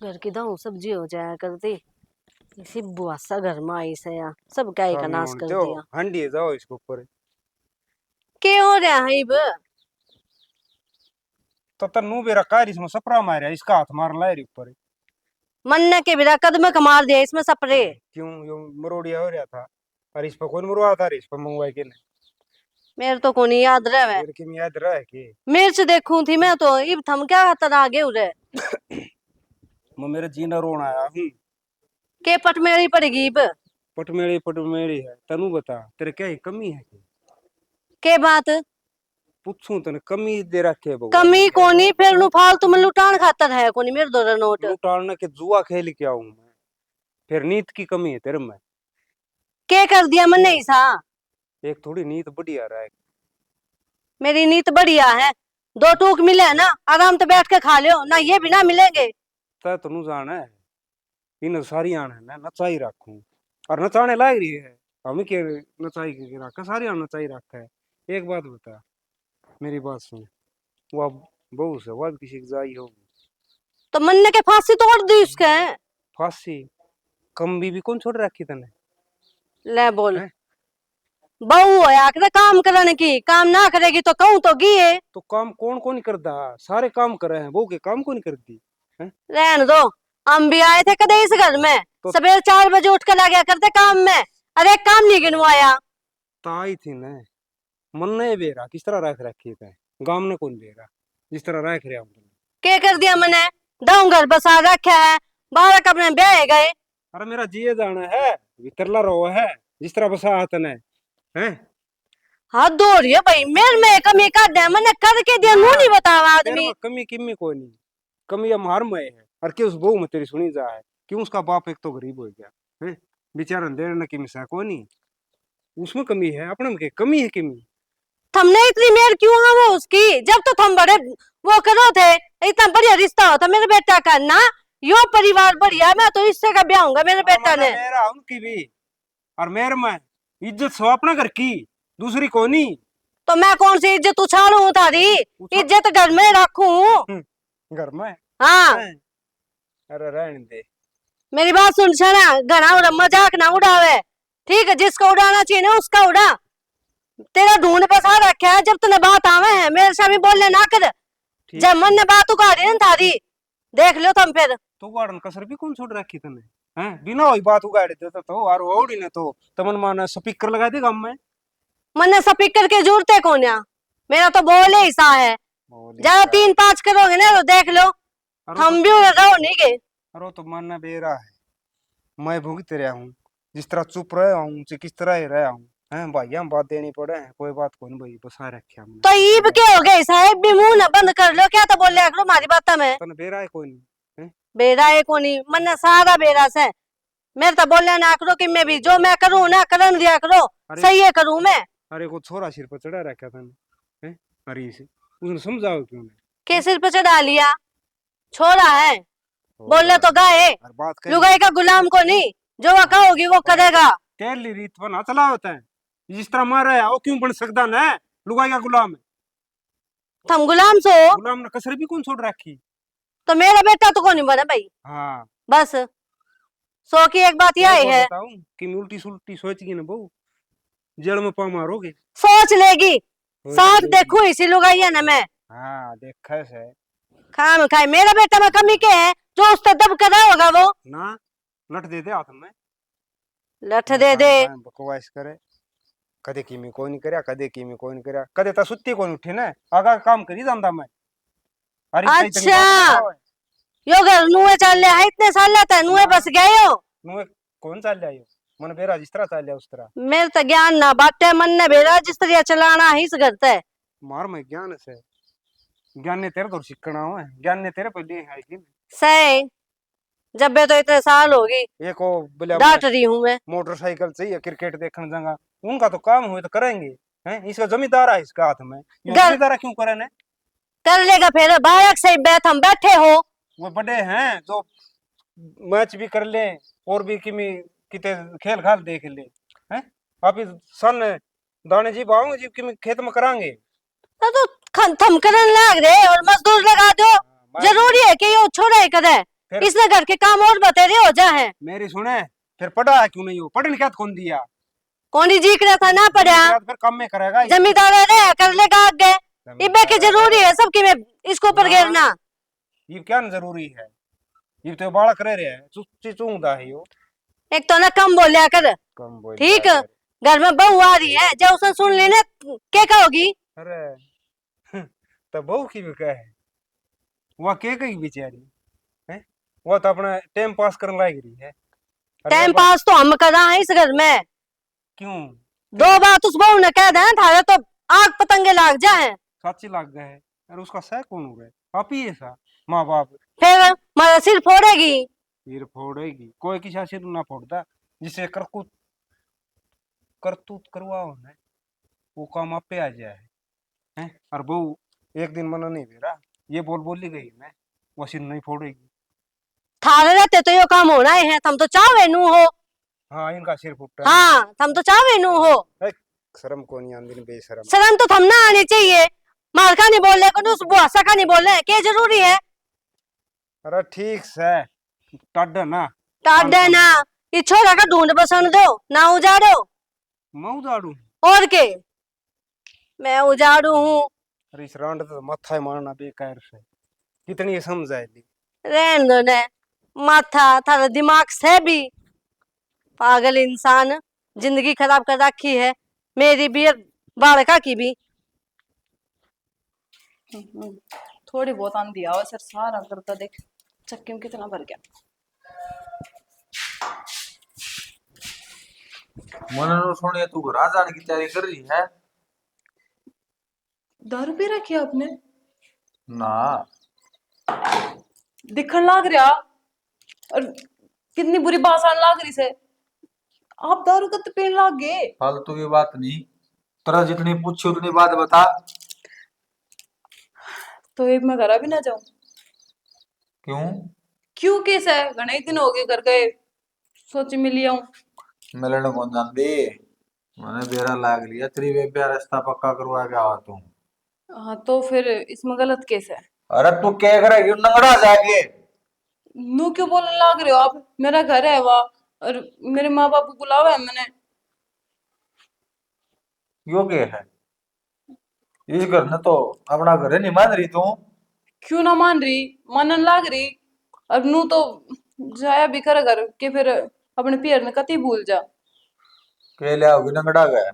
घर की दाऊ सब्जी हो जाया करती, इसी बुआसा घर में आई से या सब क्या का नाश कर जो दिया। हंडी जाओ इसके ऊपर। के हो रहा है इब? तो तन्नू बेरा कार इसमें सपरा मारा इसका हाथ मार ला ऊपर। मन्ने के बिना कदम का मार दिया इसमें सपरे। क्यों यो मरोड़िया हो रहा था, और इस पर कौन मरवा था, इस पर मंगवाई के नहीं मेरे तो को नहीं याद रहे। फिर कि याद रहा है कि मिर्च देखूं थी मैं तो इब थम क्या हाथ आगे उरे मैं मेरे जीना रोन आया हूँ। के पट मेरी पड़ेगी इब? पटमेड़ी है, तनु बता तेरे क्या ही कमी है कि के बात पूछूं तने कमी दे रखे भगवान कमी कोनी फिर नु फालतू में लुटान खातर है कोनी मेरे दो नोट। लुटाना के जुआ खेल के आऊं मैं, फिर नीत की कमी है तेरे में। के कर दिया मन नहीं सा? एक थोड़ी नीत बढ़िया रहा है। मेरी नीत बढ़िया है, दो टूक मिले ना आराम से बैठ के खा लियो ना, ये भी ना मिलेंगे। तै तनु जाना है इन सारी आने ना नचाई रखूं, और नचाने लायक रही है हम के नचाई के रखा, सारी आने नचाई रखा है। एक बात बता, मेरी बात सुन, वो अब बहू से वो अब किसी की जाई होगी तो मन्ने के फांसी तोड़ दी उसके। फांसी, कम भी कौन छोड़ रखी तने ले बोल हैं? बहू होया करे काम करने की, काम ना करेगी तो कहूं तो गिए। तो काम कौन कौन करता, सारे काम कर रहे हैं, बहू के काम कौन करती है। रहने दो, हम भी आए थे कदे इस घर में, तो- सवेरे 4 बजे उठ कर लग गया करते काम में। अरे काम नहीं गिनवाया। ताई थी न मन ने बेरा किस तरह रख रखी थे, गांव ने कौन बेरा जिस तरह रख रहे हम। के कर दिया मैंने, दाऊ घर बसा रखा है, बाहर अपने ब्याह गए। अरे मेरा जिए जाना है, भीतरला रहो है जिस तरह बसा हाथ ने हैं। हाथ धो रही है भाई, मेरे में कमी कर दे मैंने करके दिया, नू नहीं बतावा तेरे आदमी। में कमी किमी कोई नहीं, कमी हमार में है। और क्यों उस बहू में तेरी सुनी जाए, क्यों उसका बाप एक तो गरीब हो गया है, बेचारा देने न किमी सा कोई नहीं, उसमें कमी है, अपने में कमी है किमी। थमने इतनी मेर क्यों हाँ वो उसकी, जब तो थम बड़े वो करो थे, इतना बढ़िया रिश्ता होता मेरे बेटा का ना, यो परिवार बढ़िया, मैं तो इससे का ब्याह होगा मेरे बेटा ने। मेरा उनकी भी और मेरे में इज्जत सो अपना घर की, दूसरी कोनी। तो मैं कौन सी इज्जत उछालू थारी? इज्जत घर में रखूं। घर में। हाँ, हैं? अरे रहने दे। मेरी बात सुन छना, घना मजाक ना उड़ावे। ठीक है, जिसको उड़ाना चाहिए ना उसका उड़ा। तेरा ढूंढ बसा रखा है, जब तुने बात आवे है मेरे से भी बोलने ना कर। ठीक जब मन ने बात उगाड़ी ना थारी, देख लो तुम फिर। तो गार्डन कसर भी कौन छोड़ रखी तने? हैं बिना वही बात उगाड़े देता तो और ओड़ी ने तो तमन माना स्पीकर लगा दे गम में। मन स्पीकर के जरूरत है कौन या? मेरा तो बोले ही सा है। ज्यादा 3-5 करोगे ना तो देख लो, हम भी रहो नहीं के। अरे तो मानना बेरा है, मैं भुगत रहा हूँ। जिस तरह चुप रहा हूँ किस तरह ही रहा हूँ। हैं भाई हम बात देनी पड़े है, कोई बात कौन भाई बसा रखे हमने। तो ईब के हो गए साहेब, भी मुंह ना बंद कर लो, क्या तो बोल लिया करो हमारी बात में। तने बेरा है कोई नहीं। हैं? बेरा है कोनी, मन सारा बेरा से मेरे तो बोलने ना करो कि मैं भी जो मैं करूँ ना करन दिया करो। अरे सही है करूँ मैं। अरे को छोरा सिर पर चढ़ा रखा तने। हैं अरे से उसने समझाओ क्यों नहीं? के सिर पे चढ़ा लिया? छोरा है, बोलने तो गाए। हर बात कर लुगाई का गुलाम को नहीं, जो वो कहोगी वो करेगा। तेली रीत बना चला होता है। जिस तरह मारा है वो क्यों बन सकता ना? लुगाई का गुलाम है। तुम गुलाम सो, गुलाम ने कसर भी कौन छोड़ रखी? तो मेरा बेटा तो कौन बना भाई। हाँ बस सो की एक बात यह है, बताऊं कि मैं उल्टी सुल्टी सोचगी ना बहू, जड़ में पा मारोगे। सोच लेगी। सोच साथ लेगी। देखू इसी लुगाई है ना मैं। हाँ देखा से खाम खाए मेरा बेटा में कमी के है, जो उस पर दब कर होगा वो ना लट दे दे हाथ में। लठ दे दे। बकवास करे। कदे की में कोई नहीं करया, कदे की में कोई नहीं करया, कदे ता सुत्ती कोई उठी ना आगा काम करी जांदा मैं। अरे इतनी इतनी अच्छा। बात बताओ है। यो घर नुए चल लिया है, इतने साल लेता है नुए बस गए हो। नुए कौन चाल लिया यो? मन बेरा जिस तरह चाल लिया उस तरह। मेरे तो ज्ञान ना बाटे, मन ने भेजा जिस तरह चलाना ही इस घर से। मार में ज्ञान से, ज्ञान ने तेरे तो सीखना हो है, ज्ञान ने तेरे पे लिए है कि सही, जब बे तो इतने साल होगी एक वो बोले डांट रही हूँ मैं। मोटरसाइकिल चाहिए क्रिकेट देखने जाऊंगा, उनका तो काम हुए तो करेंगे। हैं इसका जमींदार है इसका हाथ में, ये घर- जमींदार क्यों करे ने? कर लेगा फिर, बालक से बैठ हम बैठे हो। वो बड़े हैं जो मैच भी कर ले और भी किमी किते खेल खाल देख ले। हैं आप इस सन दाने जी बाऊंगे जी किमी खेत में करांगे। तो थम करन लाग रहे और मजदूर लगा दो। जरूरी है कि यो छोड़ा ही करे, फिर इसने घर के काम और बतेरे हो जा है। मेरी सुने, फिर पढ़ा है क्यों नहीं हो? पढ़ने क्या कौन दिया? कौन जी रहा था ना पड़ा, फिर काम में करेगा ही। जमींदार रहे कर लेगा आगे। इबे की जरूरी है सबकी में इसको ऊपर गिरना। ये क्या जरूरी है? ये तो बालक रह रहे हैं चुच्ची चूंगदा है यो। एक तो ना कम बोलिया कर, कम बोल ठीक। घर में बहू आ रही है, जब उसे सुन लेने क्या कहोगी? अरे तो बहू की भी कहे है वह के कही बेचारी है, वो तो अपना टाइम पास करने लायक रही है। अरे टाइम बाबा, पास तो हम कर रहे हैं इस घर में। क्यों? दो बात उस बहू ने कह दें थारे तो आग पतंगे लाग जाए। साची लाग गए है। अरे उसका सह कौन हो गए? आप ही ऐसा माँ बाप फिर हमारा सिर फोड़ेगी। सिर फोड़ेगी? कोई किसी सिर ना फोड़ता, जिसे करतूत करतूत करवाओ ना वो काम आप पे आ जाए। हैं और बहू एक दिन मना नहीं दे रहा, ये बोली गई मैं वो सिर नहीं फोड़ेगी। थारे रहते तो यो काम होना ही है, तुम तो चाहे नू हो। हाँ इनका सिर फुटता है। हाँ, तुम तो चाहे नू हो। शर्म को नहीं आंदी बेशरम। शर्म तो थम ना आनी चाहिए। मार का नहीं बोल रहे, उस बुआसा का नहीं बोल रहे, क्या जरूरी है? अरे ठीक से टड ना टाडे ना, ये छोरा का ढूंढ बसन दो ना उजाड़ो। मैं उजाड़ू? और के मैं उजाड़ू हूँ। अरे इस रांड तो मत्था ही मारना बेकार से, कितनी समझ आएगी। रहन दो ने, माथा थारा दिमाग से भी पागल इंसान, जिंदगी खराब कर रखी है मेरी भी और बालका की भी। थोड़ी बहुत आंधी आवा सर, सारा करता देख चक्की में कितना भर गया। मन सोनिया तू घर जाने की तैयारी कर रही है? दारू पी रखी है आपने? ना दिखन लाग रहा और कितनी बुरी भाषा लाग रही से। आप दारू कब पीने लाग गए? फालतू की बात नहीं, तेरा जितनी पूछी उतनी बात बता। तो एक मैं घर भी ना जाऊं? क्यों? क्यों केस है, घने ही दिन हो गए घर गए, सोची मिली आऊं। मिलन कौन जान दे? मैंने बेरा लाग लिया तेरी बेबे रास्ता पक्का करवा के आवा तू। हाँ तो फिर इसमें गलत केस है? अरे तू क्या करेगी नंगड़ा जाके। नू क्यों बोलने लग रहे हो आप? मेरा घर है वहाँ, और मेरे माँ बाप को बुलावा है मैंने। यो के है इस घर ने तो अपना घर है नहीं मान रही तू। क्यों ना मान रही? मानन लाग रही। अब नू तो जाया भी करे घर के, फिर अपने पियर ने कती भूल जा। के लिया होगी नंगड़ा गया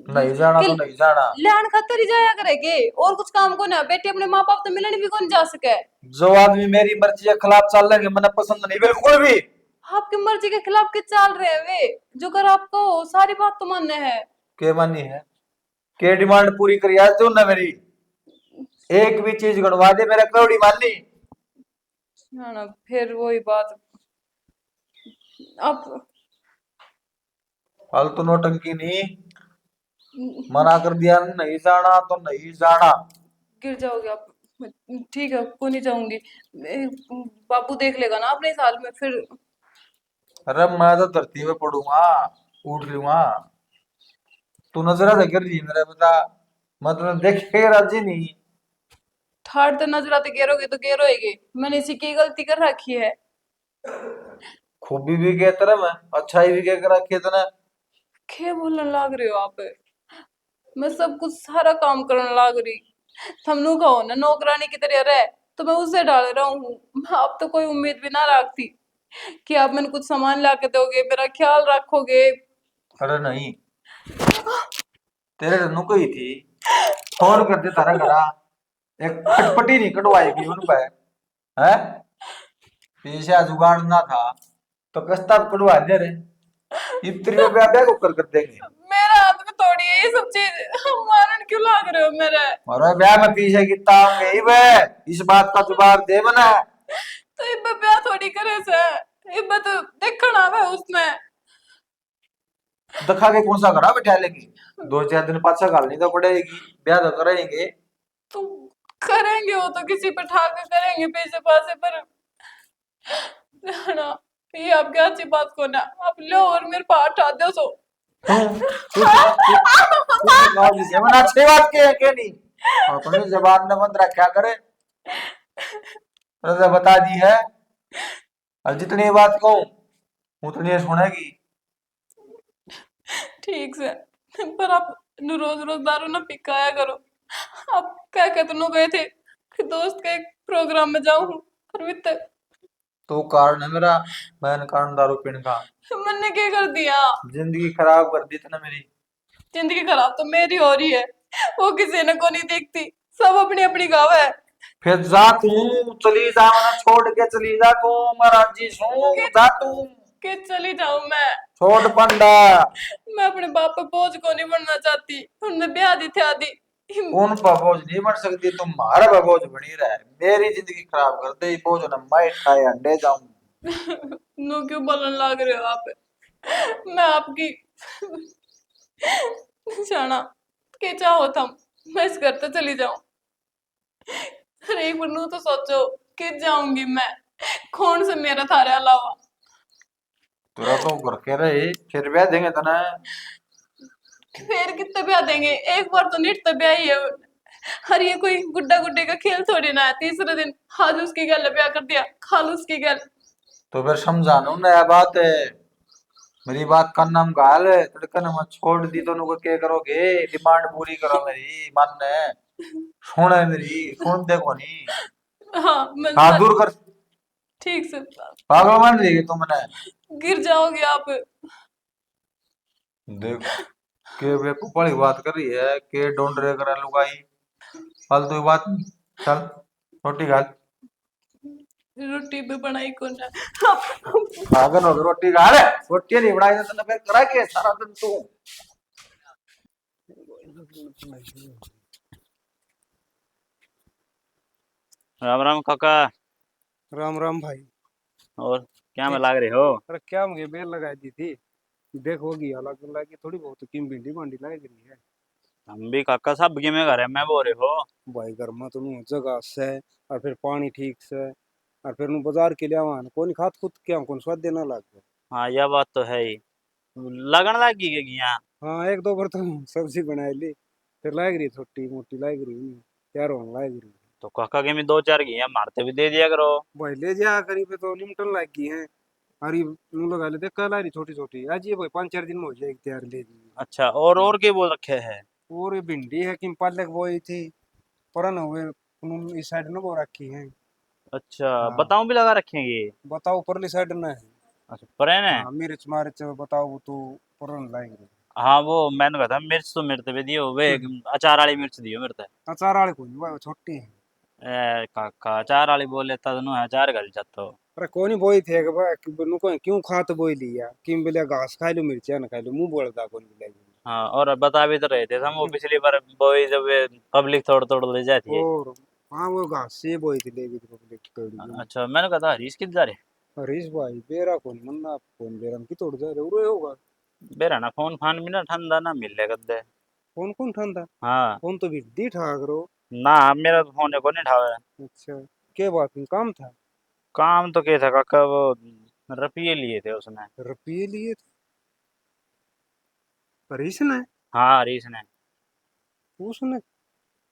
नहीं जाना के तो नहीं जाना। ल्याण खातर ही जाया करेगे, और कुछ काम को ना। बेटे अपने माँ बाप तो मिलने भी कौन जा सके। जो आदमी मेरी मर्जी के खिलाफ चल लेंगे मैंने पसंद नहीं बिल्कुल भी। आपकी मर्जी के खिलाफ किस चाल रहे हैं वे? जो कर आपको सारी बात तो मानने है। के मानी है के डिमांड पूरी करी आज तू ना मेरी एक भी चीज गणवा दे मेरा करोड़ी मान ली। ना ना, फिर वही बात। अब फालतू नौटंकी नहीं मना कर दिया नहीं जाना तो नहीं जाना। गिर जाओगे आप। ठीक है, को नहीं जाऊंगी। बाबू देख लेगा ना अपने साल में फिर। अरे मैं तो धरती पे पड़ूंगा उठ लूंगा। तू नजरा से गिर रही मेरा बता मतलब देख के राजी नहीं। ठाड़ तो नजर आते गिरोगे तो गिरोगे। मैंने इसी की गलती कर रखी है। खूबी भी के तरह मैं अच्छाई भी के कर रखी है तने। क्या बोलने लग रहे हो आप? मैं सब कुछ सारा काम करने लग रही। थमनू कहो ना नौकरानी की तरह रहे, तो मैं उसे डाल रहा हूँ। मैं अब तो कोई उम्मीद भी ना रखती कि आप मैंने कुछ सामान ला के दोगे, मेरा ख्याल रखोगे। अरे नहीं तेरे रन्नू को ही थी फोन कर दे तारा घरा एक खटपटी नहीं कटवाएगी उन पे है। पीछे जुगाड़ ना था तो कस्ता कटवा दे रे इतनी में ब्याह को कर देंगे। मेरा हाथ में थोड़ी है ये सब चीज। मारन क्यों लाग रहे हो मेरे? और ब्याह में पीछे कितना होंगे ही वे इस बात का जवाब दे मना। तो इब्बे ब्याह थोड़ी करे से। इब्बे तो देखना आवे उसमें। दिखा के कौन सा घरा बैठा लेगी 2-4 दिन पाछा घालनी तो पड़ेगी ब्याह तो करेंगे। तो करेंगे, वो तो किसी पे ठाक के करेंगे पैसे पासे पर। ना, ये आपकी अच्छी बात को ना आप लो और मेरे पास हटा दो सो। मैंने अच्छी बात की है क्या नहीं अपनी जबान ने बंद रखा करे। तो बता दी है अब जितनी बात कहूँ उतनी सुनेगी। ठीक से, पर आप रोज रोज दारू ना पिकाया करो। आप क्या कहते नो गए थे कि दोस्त के एक प्रोग्राम में जाऊं, पर भी तक तो कारण है मेरा मैंने कारण दारू पीने का मैंने क्या कर दिया? जिंदगी खराब कर दी थी ना मेरी। जिंदगी खराब तो मेरी हो रही है, वो किसी ने को नहीं देखती। सब अपनी अपनी गाँव है। फिर जा तू चली जा मैंने छोड़ के चली जा तू मैं राजी हूँ कि, जा तू कि चली जाऊं मैं? छोड़ पंडा। मैं अपने बाप पे बोझ को नहीं बनना चाहती। उनने ब्याह दी थी आदि। उन पर बोझ नहीं बन सकती तुम हमारे पर बोझ बनी रहे मेरी जिंदगी खराब कर दे बोझ ना मैं खाए अंडे जाऊं। नो क्यों बोलने लग रहे हो आप? मैं आपकी जाना के चाहो तुम, मैं इस घर से चली जाऊं। अरे एक बार तो सोचो कि जाऊंगी मैं, कौन से मेरा थारे अलावा। तेरा तो घर के रहे फिर ब्याह देंगे तना। फिर कितने ब्याह देंगे? एक बार तो निट तो ब्याह ही है। हर ये कोई गुड्डा गुड्डे का खेल थोड़ी ना है। तीसरे दिन आज उसकी गल ब्याह कर दिया, खाल उसकी गल। तो फिर समझानो नया बात है मेरी बात का नाम गाल है तड़कन हम छोड़ दी तो नुको क्या करोगे डिमांड पूरी करो मेरी मन है सुन है मेरी सुन देखो नहीं हाँ मैं हाथ दूर कर ठीक से। पागल मान रही है तुमने। गिर जाओगे आप। देख के बेवकूफ वाली बात कर रही है के डोंट रे करा लुगाई फालतू की बात नहीं। चल रोटी खा रोटी भी बनाई कौन है? पागल हो गई रोटी खा ले रोटी नहीं बनाई तो तूने फिर करा के सारा दिन तू। राम राम काका। राम राम भाई। और क्या में लाग रहे हो? अरे क्या मुझे बेल लगा दी थी देखोगी अलग लगी थोड़ी बहुत की भिंडी भांडी लग रही है। हम भी काका सब के में घर है मैं बोल रहे हो। भाई घर में तो जगह से और फिर पानी ठीक से और फिर नु बाजार के लिए आवान कौन खाद खुद क्या कौन स्वाद देना लग गया। हाँ यह बात तो है ही। लगन लगी गया हाँ एक दो बार तो सब्जी बनाई ली, फिर लाग रही छोटी मोटी लाग रही, तैयार होने लाग रही। तो काका के में 2-4 घी मारते भी दे दिया करो। भाई ले जा करीब पे तो लिमटन लाग गई है। अरे नू लगा ले देख कल आ रही छोटी छोटी, आज ये भाई 5-4 दिन में हो जाएगी तैयार ले दी। अच्छा, और के बोल रखे है? और ये भिंडी है कि पालक बोई थी, पर न हुए इस साइड न बो रखी है। अच्छा, हाँ बताऊं भी लगा रखेंगे? बताओ ऊपरली साइड न है। अच्छा, परे ने। हाँ मिर्च मार्च बताओ वो तो पुरन लाएंगे। हाँ वो मैंने कहा था मिर्च तो मेरे पे दियो वे, अचार वाली मिर्च दियो मेरे पे। अचार वाले को नहीं भाई वो छोटी है। ए काका अचार वाली बोल लेता तो नु अचार गल जातो। अरे कोनी बोई थे कि भाई क्यों खात बोई लिया कि बोले घास खा लो मिर्चियां न खा लो मुंह बोलता कौन बोलेगी। हाँ, और बता भी तो रहे थे हम वो पिछली बार बोई जब पब्लिक तोड़ तोड़ ले जाती है। और हाँ वो घास से बोई थी लेगी तो पब्लिक तोड़ी गई। अच्छा, मैंने कहा था हरीश किधर जा रहे? हरीश भाई बेरा कौन मन्ना कौन बेरा की तोड़ जा रहे उरे होगा। बेरा ना फोन फान भी ना ठंडा ना मिले कदे। कौन कौन ठंडा। हाँ फोन तो भी दी ठाक रो। ना, मेरा तो फोन को नहीं उठावे। अच्छा क्या बात नहीं काम था। काम तो क्या था काका, वो रुपये लिए थे उसने। रुपये लिए थे हरीश ने। हाँ हरीश ने। उसने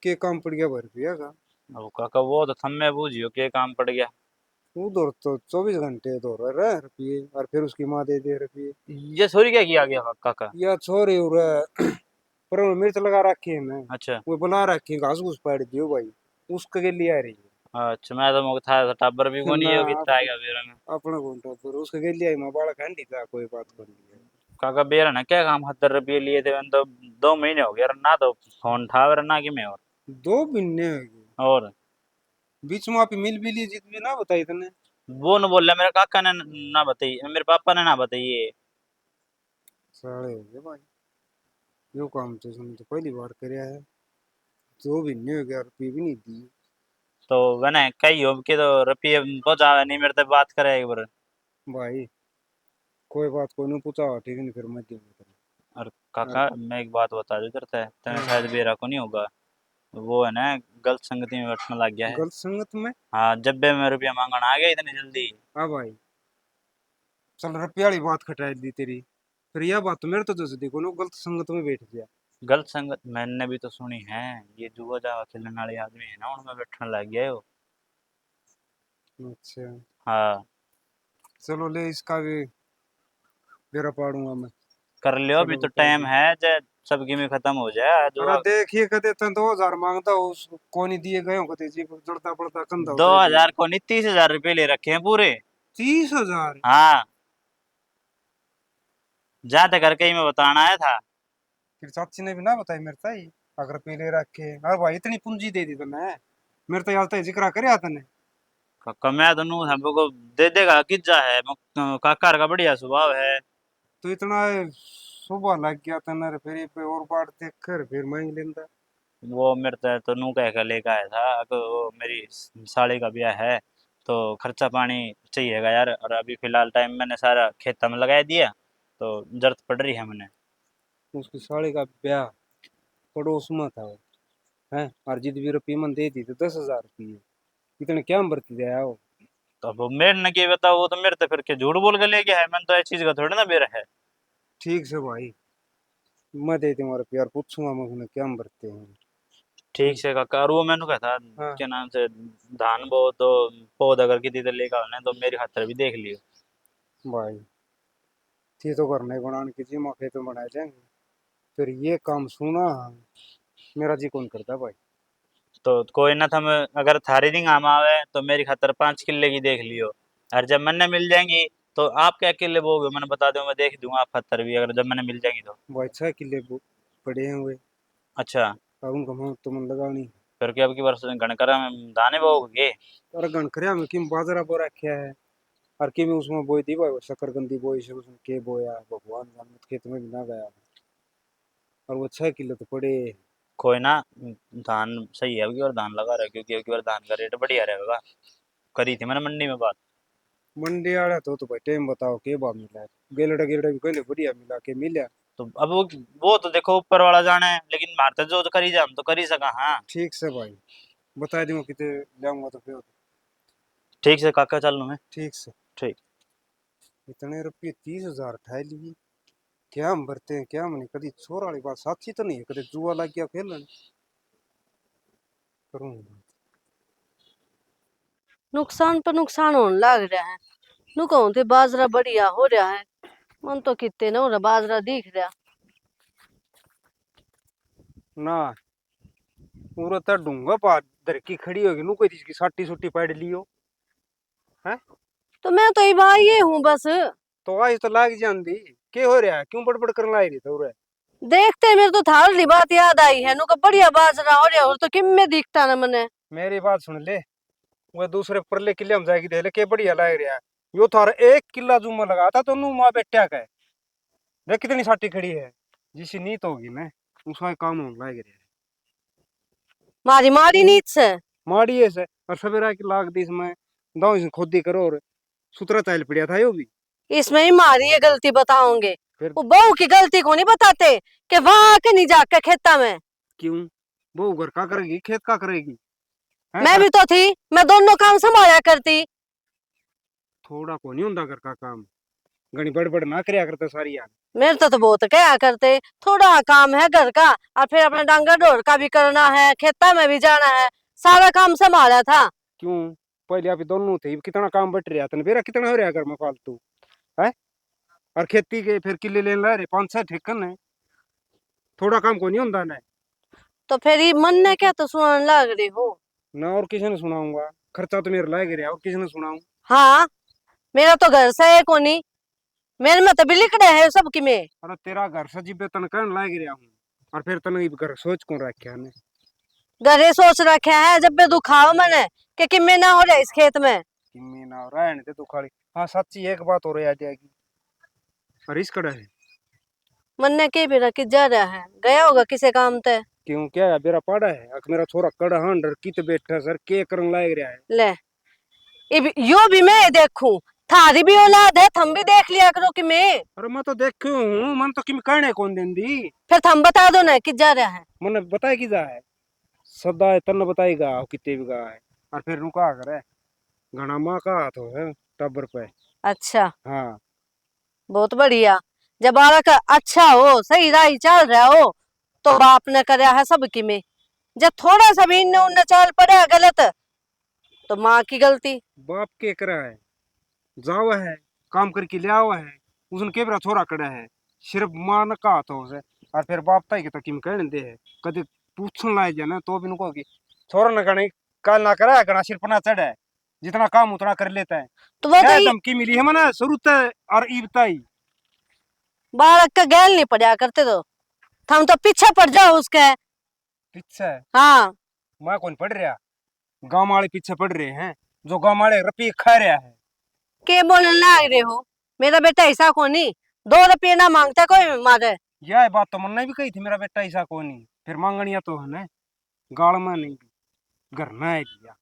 के काम पड़ गया भर रुपया का। अब काका वो तो थम्मे बूझियो के काम पड़ गया। उधर तो 24 घंटे तो रह रुपये और फिर उसकी माँ दे दे रुपये। ये सॉरी क्या किया गया काका? या छोरे उरे पर वो मिर्च लगा रखी है मैं। अच्छा। वो बुला रखी है घास घूस पाड़ दियो भाई। उसके लिए आ रही अच्छा, मैं तो मुझे था टाबर भी है कोनी ना। है कितना आएगा बेरा में। अपना घंटा पर उसके लिए आई मैं बाड़ा खंडी था कोई बात कर लिया। काका बेरा ना क्या काम 70 रुपये लिए थे मैंने तो 2 महीने हो गया ना तो फोन था और ना कि मैं। 2 महीने हो गए और बीच में आप मिल भी ली जित भी ना बताई तने। वो न बोल रहा मेरे काका ने ना बताई, मेरे पापा ने ना बताइए। साले हो गए भाई यो काम तो सुन तो पहली बार करया है। 2 महीने हो गया रुपये भी नहीं दी। तो मैंने कही हो कि तो रुपये पहुंचावे नहीं मेरे से बात करे एक बार। भाई कोई बात कोई नहीं पूछा ठीक नहीं फिर मैं दूंगा और तेरे। काका मैं एक बात बता दूं तेरे तेने हाँ शायद बेरा को नहीं होगा। वो है ना गलत संगति में बैठने लग गया है। गलत संगत में। हाँ, जब भी मैं रुपया मांगने आ गया इतनी जल्दी। हाँ भाई चल रुपया वाली बात खटाई दी तेरी। फिर यह बात तो मेरे तो जैसे देखो ना गलत संगत में बैठ गया। गलत संगत मैंने भी तो सुनी है। ये जुआ जावा खेलने वाले आदमी है ना उनमें बैठने लग गया है वो। अच्छा हाँ, चलो ले इसका भी बेरा पाड़ूंगा मैं। कर लियो अभी चलो तो बता टाइम दी। है जब सबकी में खत्म हो जाए अरे जुआ। देखिए कहते थे 2,000 मांगता उस को नहीं दिए गए हो कहते जी जड़ता पड़ता कंधा दो होता है जी। हजार को नहीं 30,000 रुपये ले रखे हैं पूरे। 30,000। हाँ, जाते करके ही मैं बताना आया था। फिर चाची ने भी ना बताई मेरे ताई अगर पीले रखे अरे भाई इतनी पूंजी दे दी तने। मेरे तो याद था जिक्र करे तने। मैं तो नू हमको दे देगा गिज्जा है काकर का बढ़िया स्वभाव है। तो इतना सुबह लग गया तने फिर ये पे और बात देख कर फिर मांग लेंदा। वो मेरे तो नू कह कर लेकर आया था अगर वो मेरी साली का ब्याह है तो खर्चा पानी चाहिएगा यार, और अभी फिलहाल टाइम मैंने सारा खेत में लगा दिया तो जरूरत पड़ रही है मैंने। उसकी साड़ी का ब्याह पड़ोस में था वो है और जिद भी रुपये मन दे दी तो 10,000 रुपये इतने क्या में बरती दया वो। तो अब वो मेरे ने क्या बताओ, वो तो मेरे तो फिर के झूठ बोल के ले गया है, मैंने तो ऐसी चीज का थोड़ी ना बेरा है। ठीक से भाई मैं दे दूंगा रुपया और पूछूंगा मैं उन्हें क्या में बरते हैं। ठीक से काका, और वो मैंने कहा था हाँ क्या नाम से धान बो तो पौध अगर किसी तो लेकर आना तो मेरी खातर भी देख लियो। भाई थी तो करने बनाने की जी मौके तो बनाए जाएंगे। फिर ये काम सुना मेरा जी कौन करता भाई। तो कोई ना, थम अगर थारी दिन आम आवे तो मेरी खातर 5 किले की देख लियो। और जब मन्ने मिल जाएंगी तो आप क्या किले बोगे मैंने बता दो, मैं देख दूंगा आप खातर भी अगर जब मैंने मिल जाएंगी तो। भाई 6 किले पड़े हैं हुए अच्छा, अब उनका मैं तो मन लगानी। फिर क्या अब की वर्ष गणकरा में दाने बोगे? और गणखरिया में किम बाजरा बो रखा है और किम उसमें बोई दी भाई वो शकरकंदी बोई से उसमें के बोया भगवान जाने तो खेत में भी ना गया। और वो 6 किलो तो पड़े। कोई ना, धान सही है अब की बार धान लगा रहा है क्योंकि अब की बार धान का रेट बढ़िया रहेगा। करी थी मैंने मंडी में बात। मंडी आड़ा तो भाई टाइम बताओ के भाव मिला है। गेलड़ा गेलड़ा भी कहले बढ़िया मिला के मिला। तो अब वो तो देखो ऊपर वाला जाने है, लेकिन मारते जो तो करी जा हम तो कर ही सका। हाँ, ठीक से भाई बता दूंगा कितने लाऊंगा तो फिर। ठीक से काका चल मैं। ठीक से ठीक। इतने रुपये 30,000 उठा लिए। क्या हम भरते हैं क्या मनी कभी छोर वाली बात साची तो नहीं है कभी जुआ लग गया खेलन करूँ नुकसान पर नुकसान होने लग रहा है। नु कहूं थे बाजरा बढ़िया हो रहा है, मन तो कितने ना हो रहा बाजरा दिख रहा। ना पूरा तो डूंगा पा दरकी खड़ी होगी नु कोई इसकी साटी सुटी पड़ लियो है तो मैं तो इबा ये हूँ बस। तो आज तो लाग जांदी के हो रहा है क्यों बड़बड़ करने लाई रही तो रे देखते मेरे तो थाली बात याद आई है, नु का बढ़िया बाजरा हो रहा और तो किम में दिखता ना मने। मेरी बात सुन ले वो दूसरे परले किले हम जाएगी दे ले के बढ़िया लग रहा है यो थारा 1 किला जुम्मा लगा था तो नु मां बेटा का है देख कितनी साटी खड़ी है जिसी नीत होगी ना उसका काम होने लग रहा है मारी मारी नीच से माड़ी है से और सवेरा की लाग दी इसमें दाव इसे खोदी करो और सुतरा चाल पड़िया था यो भी इसमें ही मारी है गलती बताओगे। फिर वो बहू की गलती को नहीं बताते कि वहां के नहीं जाके खेता में। क्यों वो घर का करेगी खेत का करेगी हैं? मैं भी तो थी, मैं दोनों काम संभाला करती। थोड़ा को नहीं होता घर का काम घनी बड़बड़ ना करया करते सारी यार मेरे तो बहुत क्या करते, थोड़ा काम है घर का और फिर अपने डांगर ढोर का भी करना है, खेता में भी जाना है, सारा काम संभाला था। क्यों पहले आप दोनों थे कितना काम बट रहा था मेरा कितना हो रहा घर में फालतू है और खेती के फिर किले लेने ला रहे 5-6 ठेकन है थोड़ा काम को नहीं होता ना तो फिर ये मन ने क्या तो सुनाने लग रही हो। ना और किसी ने सुनाऊंगा खर्चा तो मेरा लाग रहा और किसी ने सुनाऊं हाँ मेरा तो घर से है कोनी, मेरे में तो भी लिख रहे हैं सबकी में। अरे तेरा घर सजीबे तन कहन लाग रहा हूँ और फिर तन घर सोच कौन रखा ने घरे सोच रखे है जब भी दुखाव मने कि किम्मे ना हो रहा इस खेत में। किम्मी ना हो रहा है तू खाली हाँ सच्ची एक बात हो रही आ जाएगी और इस कड़ा है मन ने के भी रखी जा रहा है, गया होगा किसी काम ते। क्यों क्या है मेरा पाड़ा है अक मेरा छोरा कड़ा हाँ डर कित बैठा सर के करन लाग रहा है ले यो भी मैं देखूं, थारी भी औलाद है, थम भी देख लिया करो कि मैं। अरे मैं तो देखो हूँ मन तो किम कहने कौन दिन दी फिर थम बता दो ना कि जा रहा है। मन बताए कि जा है सदा है तन बताएगा कितने भी गा है और फिर रुका करे घना माँ का हाथ हो है टब्बर पे अच्छा हाँ बहुत बढ़िया, जब बालक अच्छा हो सही राह चल रहा हो तो बाप ने कराया है सबकी में, जब थोड़ा सा भी इन्ने उन्ने चाल पड़ा गलत तो माँ की गलती। बाप के करा है जावा है काम करके ले आवा है उसने के बरा छोरा कड़ा है सिर्फ माँ न का हाथ हो से और फिर बाप ताई के तो किम कहने दे है कदे पूछन लाए जाए ना तो भी नुको की छोरा न गणे काल ना करा गणा सिर पना चढ़ा है जितना काम उतना कर लेता है तो वो क्या तो धमकी मिली है मना शुरू तक और ईबताई बालक का गैल नहीं पड़ा करते तो थम तो पीछे पड़ जाओ उसके। पीछे हाँ मैं कौन पढ़ रहा गांव वाले पीछे पड़ रहे हैं जो गांव वाले रुपये खा रहा है के बोलने लग रहे हो, मेरा बेटा ऐसा को नहीं 2 रुपये ना मांगता कोई मारे। यह बात तो मन ने भी कही थी मेरा बेटा ऐसा को नहीं फिर मांगनिया तो है ना गाड़ में नहीं घर में है लिया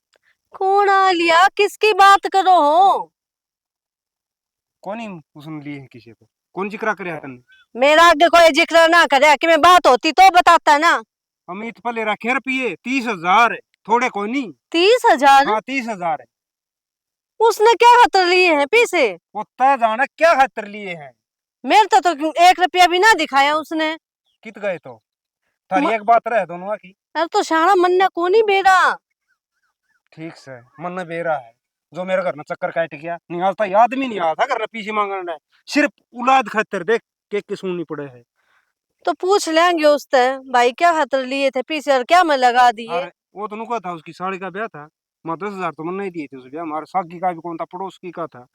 कौन आ लिया, किसकी बात करो हो। कौन ही उसने लिए है किसी को कौन जिक्र करे तने मेरा आगे कोई जिक्र ना करे कि मैं बात होती तो बताता ना। अमित पले रखे रुपये 30,000 है थोड़े कोई नहीं 30,000 हाँ 30,000 है उसने क्या खातर लिए हैं पीछे। वो तय जाना क्या खातर लिए हैं मेरे तो 1 रुपया भी ना दिखाया उसने। कित गए तो थारी एक बात रहे दोनों की अरे तो शाना मन ने को नहीं बेरा। ठीक से मन में बेरा है जो मेरे घर में चक्कर काट गया नहीं आता आदमी नहीं आता घर में पीछे मांगना है सिर्फ औलाद खातर देख के सुननी पड़े है तो पूछ लेंगे उससे भाई क्या खातर लिए थे पीछे और क्या मैं लगा दिए। अरे वो तो नुका था उसकी साड़ी का ब्याह था मैं 10,000 तो मन नहीं दिए थे उस ब्याह हमारे सागी का भी कौन था पड़ोस की का था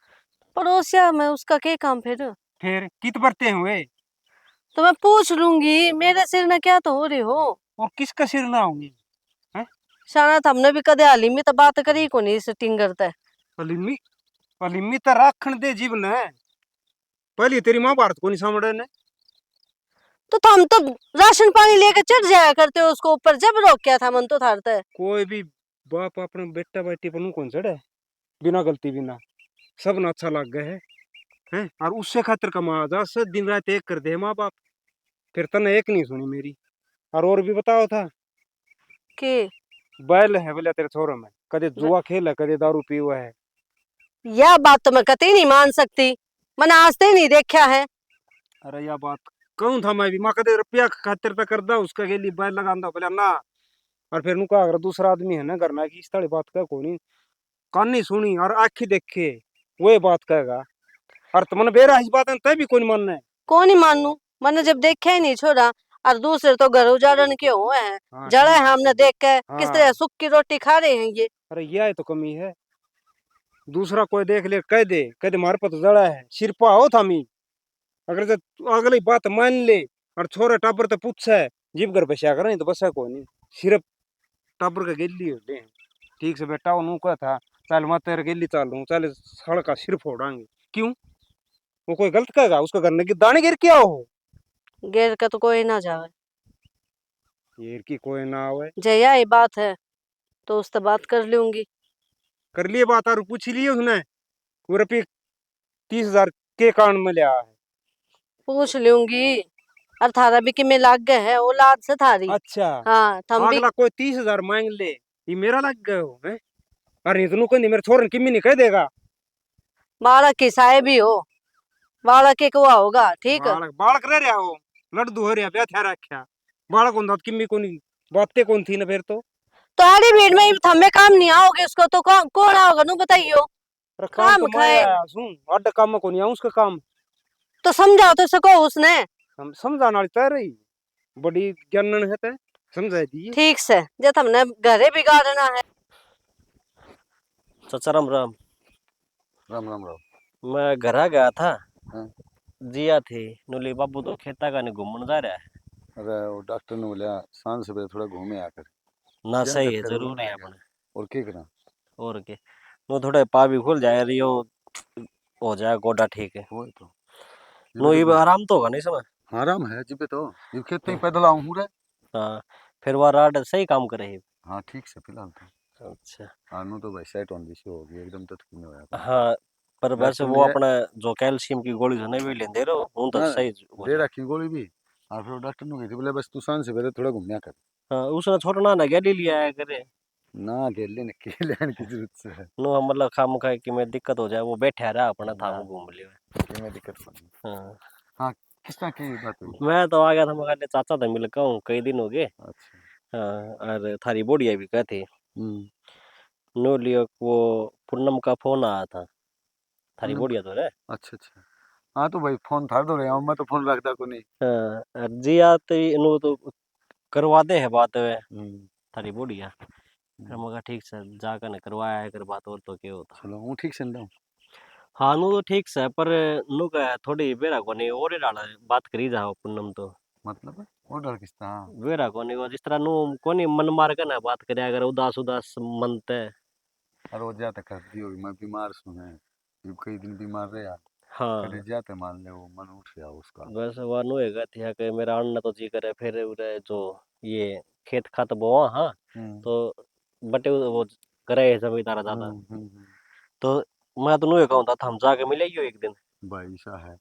पड़ोसिया में उसका क्या काम फिर कित बरते हुए तो मैं पूछ लूंगी, मेरे सिर ने क्या तो हो रही हो। और किसका सिर ना होंगी शाना हमने भी कदे हाली में तो बात करी को नहीं इस टिंगर ते। अलिमी अलिमी तो राखण दे जीवन है पहले तेरी माँ भारत को नहीं सामने ने तो हम तो राशन पानी लेकर चढ़ जाया करते हो उसको ऊपर, जब रोक क्या था मन तो थारते। कोई भी बाप अपने बेटा बेटी पर कौन चढ़े बिना गलती बिना सब ना अच्छा लग गए हैं और उससे खातिर कमा जा से दिन रात एक कर दे माँ बाप फिर तने एक नहीं सुनी मेरी और भी बताओ था के बैल है बोले तेरे छोरों में कदे जुआ खेल है कदे दारू पी हुआ है यह बात तो मैं कतई नहीं मान सकती, मैंने आज तक नहीं देखा है। अरे या बात कहूँ था मैं भी माँ कदे रुपया खातिर तक कर दा उसका के लिए बैल लगांदा बोले ना। और फिर नुका अगर दूसरा आदमी है ना घर में कि इस तरह बात कह कोनी कान नहीं सुनी और आँखी देखे वो बात कहेगा। और तुमने बेरा इस बात तय भी कौन मानना है। कौन ही मानू, मैंने जब देखे ही नहीं छोड़ा। और दूसरे तो घर उजाड़न के हुए हैं, हाँ जड़ा ठीक है हमने देख के किस हाँ। तरह सूखी रोटी खा रहे हैं ये। अरे यह तो कमी है। दूसरा कोई देख ले कह दे मारे पर तो जड़ा है सिर पा हो थामी। अगर जो अगली बात मान ले और छोरा टाबर तो पूछा है जीप घर बसा करें तो बसा को नहीं सिर्फ टाबर का गेली होते हैं। ठीक से बेटा उन्होंने कहा था चल मैं तेरे गेली चालू चल सड़क का सिर फोड़ांगे क्यों वो कोई गलत कहेगा उसका करने की दाने गिर क्या हो। गेर के तो कोई ना जावे। ये की कोई ना आवे जया ये बात है तो उससे बात कर लूंगी। कर लिए बात और पूछ लिए उसने वो रुपये 30,000 के कारण में लिया है। पूछ लूंगी। और थारा भी कि में लाग गए है औलाद से थारी। अच्छा हाँ थम भी अगला कोई 30,000 मांग ले ये मेरा लग गए हो है। अरे इतनू कहनी मेरे छोरन किमी नहीं कह देगा। बालक की साय भी हो, बालक एक हुआ होगा ठीक है। बालक बालक रह रहा हो लड्डू हो रहा ब्याह थया रखा बालक होता तो किमी कोनी बातें कौन थी ना फिर तो। तो आड़ी भीड़ में थमे काम नहीं आओगे उसको तो कौन आओगा नु बताइयो। अरे काम काम तो मैं खाए आया सुन अड्डा काम में कोनी आऊं उसका काम तो समझाओ तो सको उसने। हम समझाने वाली तय रही बड़ी ज्ञानन है तय समझा दी। ठीक से जब हमने घरे बिगाड़ना है। चाचा राम राम। राम राम राम। मैं घर आ गया था। हाँ। जिया थी नुली बाबू तो खेता का नहीं घूमने जा रहा है। अरे वो डॉक्टर ने बोला सांझ सवेरे थोड़ा घूमे आकर ना क्या सही है चक्कर जरूरी में है आ गया। अपने। और क्या करा और के नो थोड़े पा भी खुल जाए रियो हो जाए गोडा ठीक है। वो तो नो ये आराम तो होगा नहीं समय। आराम है जी पे तो ये खेत में पैदल आऊं हूँ रे। हाँ फिर वह राड सही काम करे है। हाँ ठीक से फिलहाल तो अच्छा आनू तो भाई सेट ऑन दिशी होगी एकदम तो ठीक नहीं होया हाँ पर वैसे डॉक्टर वो ने अपना जो कैल्शियम की गोली है ना भी लेंदे रहो हूँ तो ना सही हो दे जाए। रखी गोली भी और फिर डॉक्टर ने कही थी बोले बस तू सांझ सवेरे थोड़ा घूमने कर हाँ उसने छोड़ना ना गैली लिया है करे। ना गेले ने के लेने की जरूरत से है नो हम मतलब खाम खा कि मैं दिक्कत हो जाए वो बैठा रहा अपना था ना घूम लिया। कि मैं दिक्कत नहीं हाँ हाँ किस तरह की बात हुई मैं तो आ गया था मगर चाचा था मिल का हूँ कई दिन हो गए। अच्छा हाँ और थारी बोडिया भी कहती हम्म नो लियो वो पूनम का फोन आया था थारी पूनम का बोडिया तो रे। अच्छा अच्छा हाँ तो भाई फोन थार दो रहे मैं तो फोन रखता को नहीं हाँ और जी आते नो तो करवा दे है बात वे हम्म थारी बोडिया फिर हम्म। मगर ठीक से जाकर ने करवाया है कर बात और तो क्या होता। चलो हूँ ठीक से ना हाँ नो तो ठीक से पर नु का थोड़ी बेरा को नहीं और डाला बात करी जाओ पूनम तो मतलब वो डर किस तरह बेरा को नहीं वो जिस तरह नु कोनी मन मार के ना बात करे अगर उदास उदास मन ते। और वो जाते कर दी होगी मैं बीमार सुन है ये कई दिन बीमार रहे यार हाँ करे जाते मान ले वो मन उठ गया उसका बस वानु हैगा थिया कि मेरा अन्न तो जी करे फिर उरे जो ये खेत खात बोआ हाँ हम्म तो बटे वो करे है जमींदार हम्म ज्यादा हम्म हम्म। तो मैं तो नुए कहूँ था हम जाके मिलेगी एक दिन। भाई सा है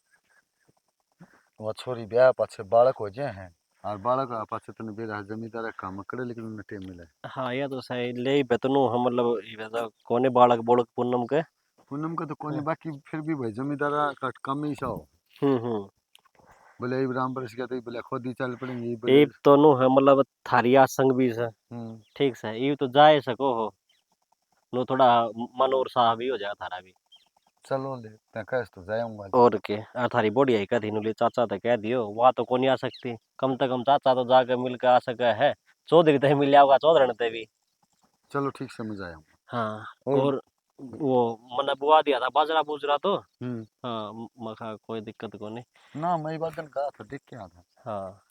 वो छोरी ब्याह पाछे बालक हो जाए हैं और बालक आ पाछे तने बेरा जमींदार काम करे लेकिन उन्हें टाइम मिले हाँ ये तो सही ले ही बेतनु हम मतलब ये वैसा कोने बालक बोलक पूनम के। पूनम का तो कोनी हाँ, बाकी फिर भी भाई जमींदार का काम ही सा हो हम्म। बोले इब्राहिम पर इसका तो बोले खुद ही चल पड़ेंगे ये बोले ये तो नु है मतलब थारिया संग भी से हम्म ठीक से ये तो जाए सको हो नु थोड़ा मन और साह भी हो जाए थारा भी। चलो ले मैं कह तो जाऊंगा और के आ थारी बोड़ी आई कथी नुली चाचा तो कह दियो वहाँ तो कोनी आ सकती कम से कम चाचा तो जाके मिल के आ सके है चौधरी ते मिल जाओगा चौधरी ते भी। चलो ठीक से मजा आऊंगा हाँ और और वो मैंने बुआ दिया था बाजरा बुजरा तो हम्म हाँ मखा कोई दिक्कत को नहीं। ना मैं बादन कहा था देख के आता हाँ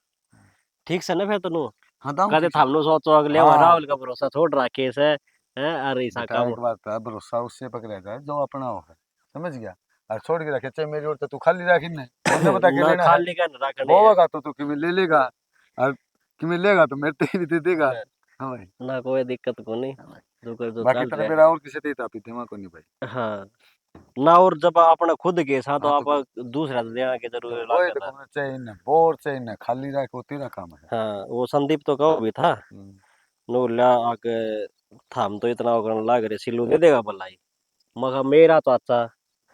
ठीक से ना फिर तनु हाँ दाऊं कहते ठीक से थामनु सोचो अगले हाँ राहुल का भरोसा छोड़ रहा केस है अरे ऐसा बेटा काम। एक बात है भरोसा उससे पकड़ेगा जो अपना हो है समझ गया और छोड़ के रखे चाहे मेरी ओर तो तू खाली रखी नहीं मुझे बता के ना लेना है खाली का ना रखने है। बोगा तो तू किमें ले लेगा और किमें लेगा तो मेरे ते भी दे देगा ना, हाँ भाई ना कोई दिक्कत को नहीं हाँ भाई जो कर जो बाकी चल तेरे रहा बेरा और किसी देता पी दिमाग को नहीं भाई है। हाँ ना और जब अपने खुद के साथ तो हाँ आप दूसरा तो देना की तो जरूर वो ही लगा तो था। कहना चाहिए ना बोर चाहिए ना खाली रख वो तेरा काम है हाँ वो संदीप तो कहो भी था हम्म, नो ला आके थाम तो इतना होकर लाग रहे सिलू दे देगा भलाई मगर मेरा चाचा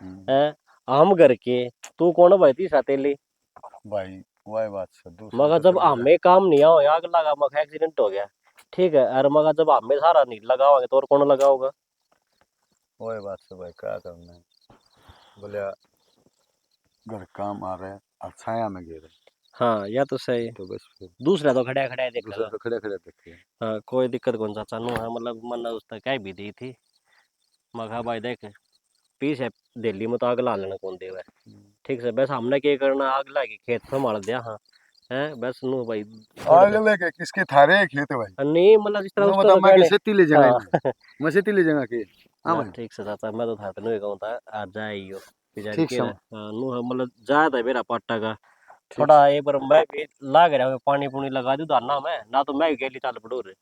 हम्म। है हम घर के तू कौन भाई थी सातेली भाई वही बात से दूसरा मगर तो जब चलेगा। हमें काम नहीं आओ आग लगा मगर एक्सीडेंट हो गया ठीक है और मगर जब हमें सारा नहीं लगाओगे तो और कौन लगाओगा। वही बात से भाई क्या करना है, बोले घर काम आ रहे हैं और छाया में गिरे हाँ या तो सही तो बस फिर दूसरा तो खड़ा खड़ा दूसरा देखेगा। तो खड़े खड़े देखे। हाँ कोई दिक्कत कौन चाचा नु है मतलब मन उसने कह भी दी थी मगर भाई देख पीस है दिल्ली में तो आग ला लेना कौन देवे ठीक से बस हमने क्या करना आग लगी खेत संभाल दिया हाँ है बस नु भाई आग लेके किसके थारे खेत भाई, नहीं मतलब जिस तरह नो उसका बता तो मैं कहने खेती ले जाऊंगा हाँ इन्हें, मैं खेती ले जाऊंगा के। हाँ ना भाई ठीक से चाचा मैं तो था तेन ही कहूँ था आज जाइयो बेचारी ठीक के सम हाँ नु है मतलब जाया था मेरा पाटा का ठीक थोड़ा एक बार मैं भी लाग रहा हूँ पानी पुनी लगा दूँ ना मैं ना तो मैं गेली चाल पड़ो रे।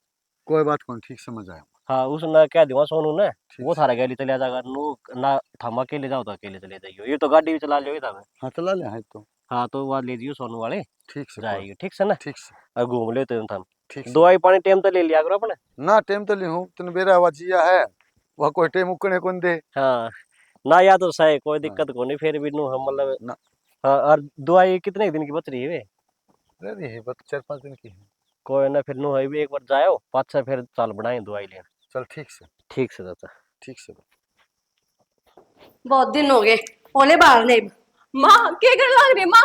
कोई बात कौन ठीक समझ आया। हाँ उसने कह दूंगा सोनू ने ठीक वो से थारा गेली चले जाएगा नु ना थम अकेले जाओ तो अकेले चले जाइयो ये तो गाड़ी भी चला लियो था मैं। हाँ चला ले हाँ तो हाँ तो वहाँ ले जियो सोनू वाले ठीक से कोई जाइयो ठीक से ना ठीक से और घूम लेते हैं हम ठीक से दवाई पानी टाइम तो ले लिया करो अपने। ना टाइम तो ली हूँ तन बेरा हुआ जिया है वह कोई टाइम उकने कौन दे। हाँ ना या तो सही कोई हाँ दिक्कत को नहीं फिर भी नु हम मतलब ना हाँ और दवाई कितने दिन की बच रही है वे रह रही है बस 4-5 दिन की है। कोई ना फिर नु है भी एक बार जाओ पाँच से फिर चाल बढ़ाए दवाई लेना चल ठीक से चाचा। ठीक से बहुत दिन हो गए ओले बाहर नहीं। माँ क्या कर लग रही माँ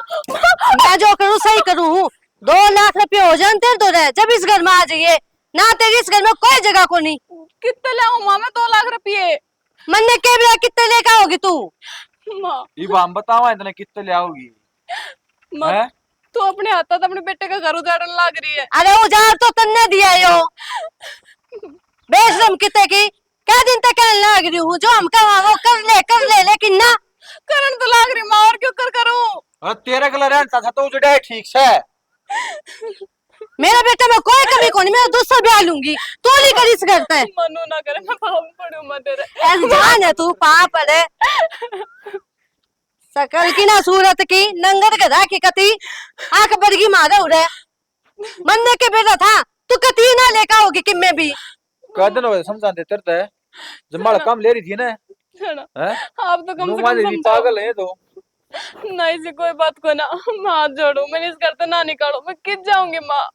मैं जो करूँ सही करूँ 2 लाख रुपए हो जाए तेरे तो रह जब इस घर में आ जाइए ना तेरी इस घर में कोई जगह को नहीं। कितने लाऊं माँ मैं 2 लाख रुपये मन्ने के बिना कितने लेकर आओगी तू। माँ ये हम बताओ इतने कितने ले आओगी माँ हैं? तू अपने हाथों अपने बेटे का घर उजाड़ने लग रही है। अरे उजार तो तन्ने दिया यो बेशरम कितने की क्या दिन तक कहने लग रही हूँ जो हम कहा वो कर ले लेकिन ना करंट तो लग रही माँ और क्यों कर करूँ। अरे तेरे कलर रहता था तो उजड़ा है ठीक से। मेरा बेटा मैं कोई कमी को नहीं मैं दूसरा ब्याह लूंगी तू नहीं करी इस घर पे। मनु ना करे मैं पाँव पड़ू मत तेरे। ऐसी जान है तू पा पड़े सकल की ना सूरत की नंगत गधा की कती आंख बरगी मारे उड़े मन्ने के बेटा था तू कती ना लेकर होगी कि मैं भी कह दिन हो समझा दे तेरे जब माल काम ले रही थी ना सुनो, हैं आप तो कम से नुमा कम देवी समझाओ। पागल है तो नहीं से कोई बात को ना मैं हाथ जोड़ू मैंने इस घर से ना निकालो मैं किस जाऊंगी माँ।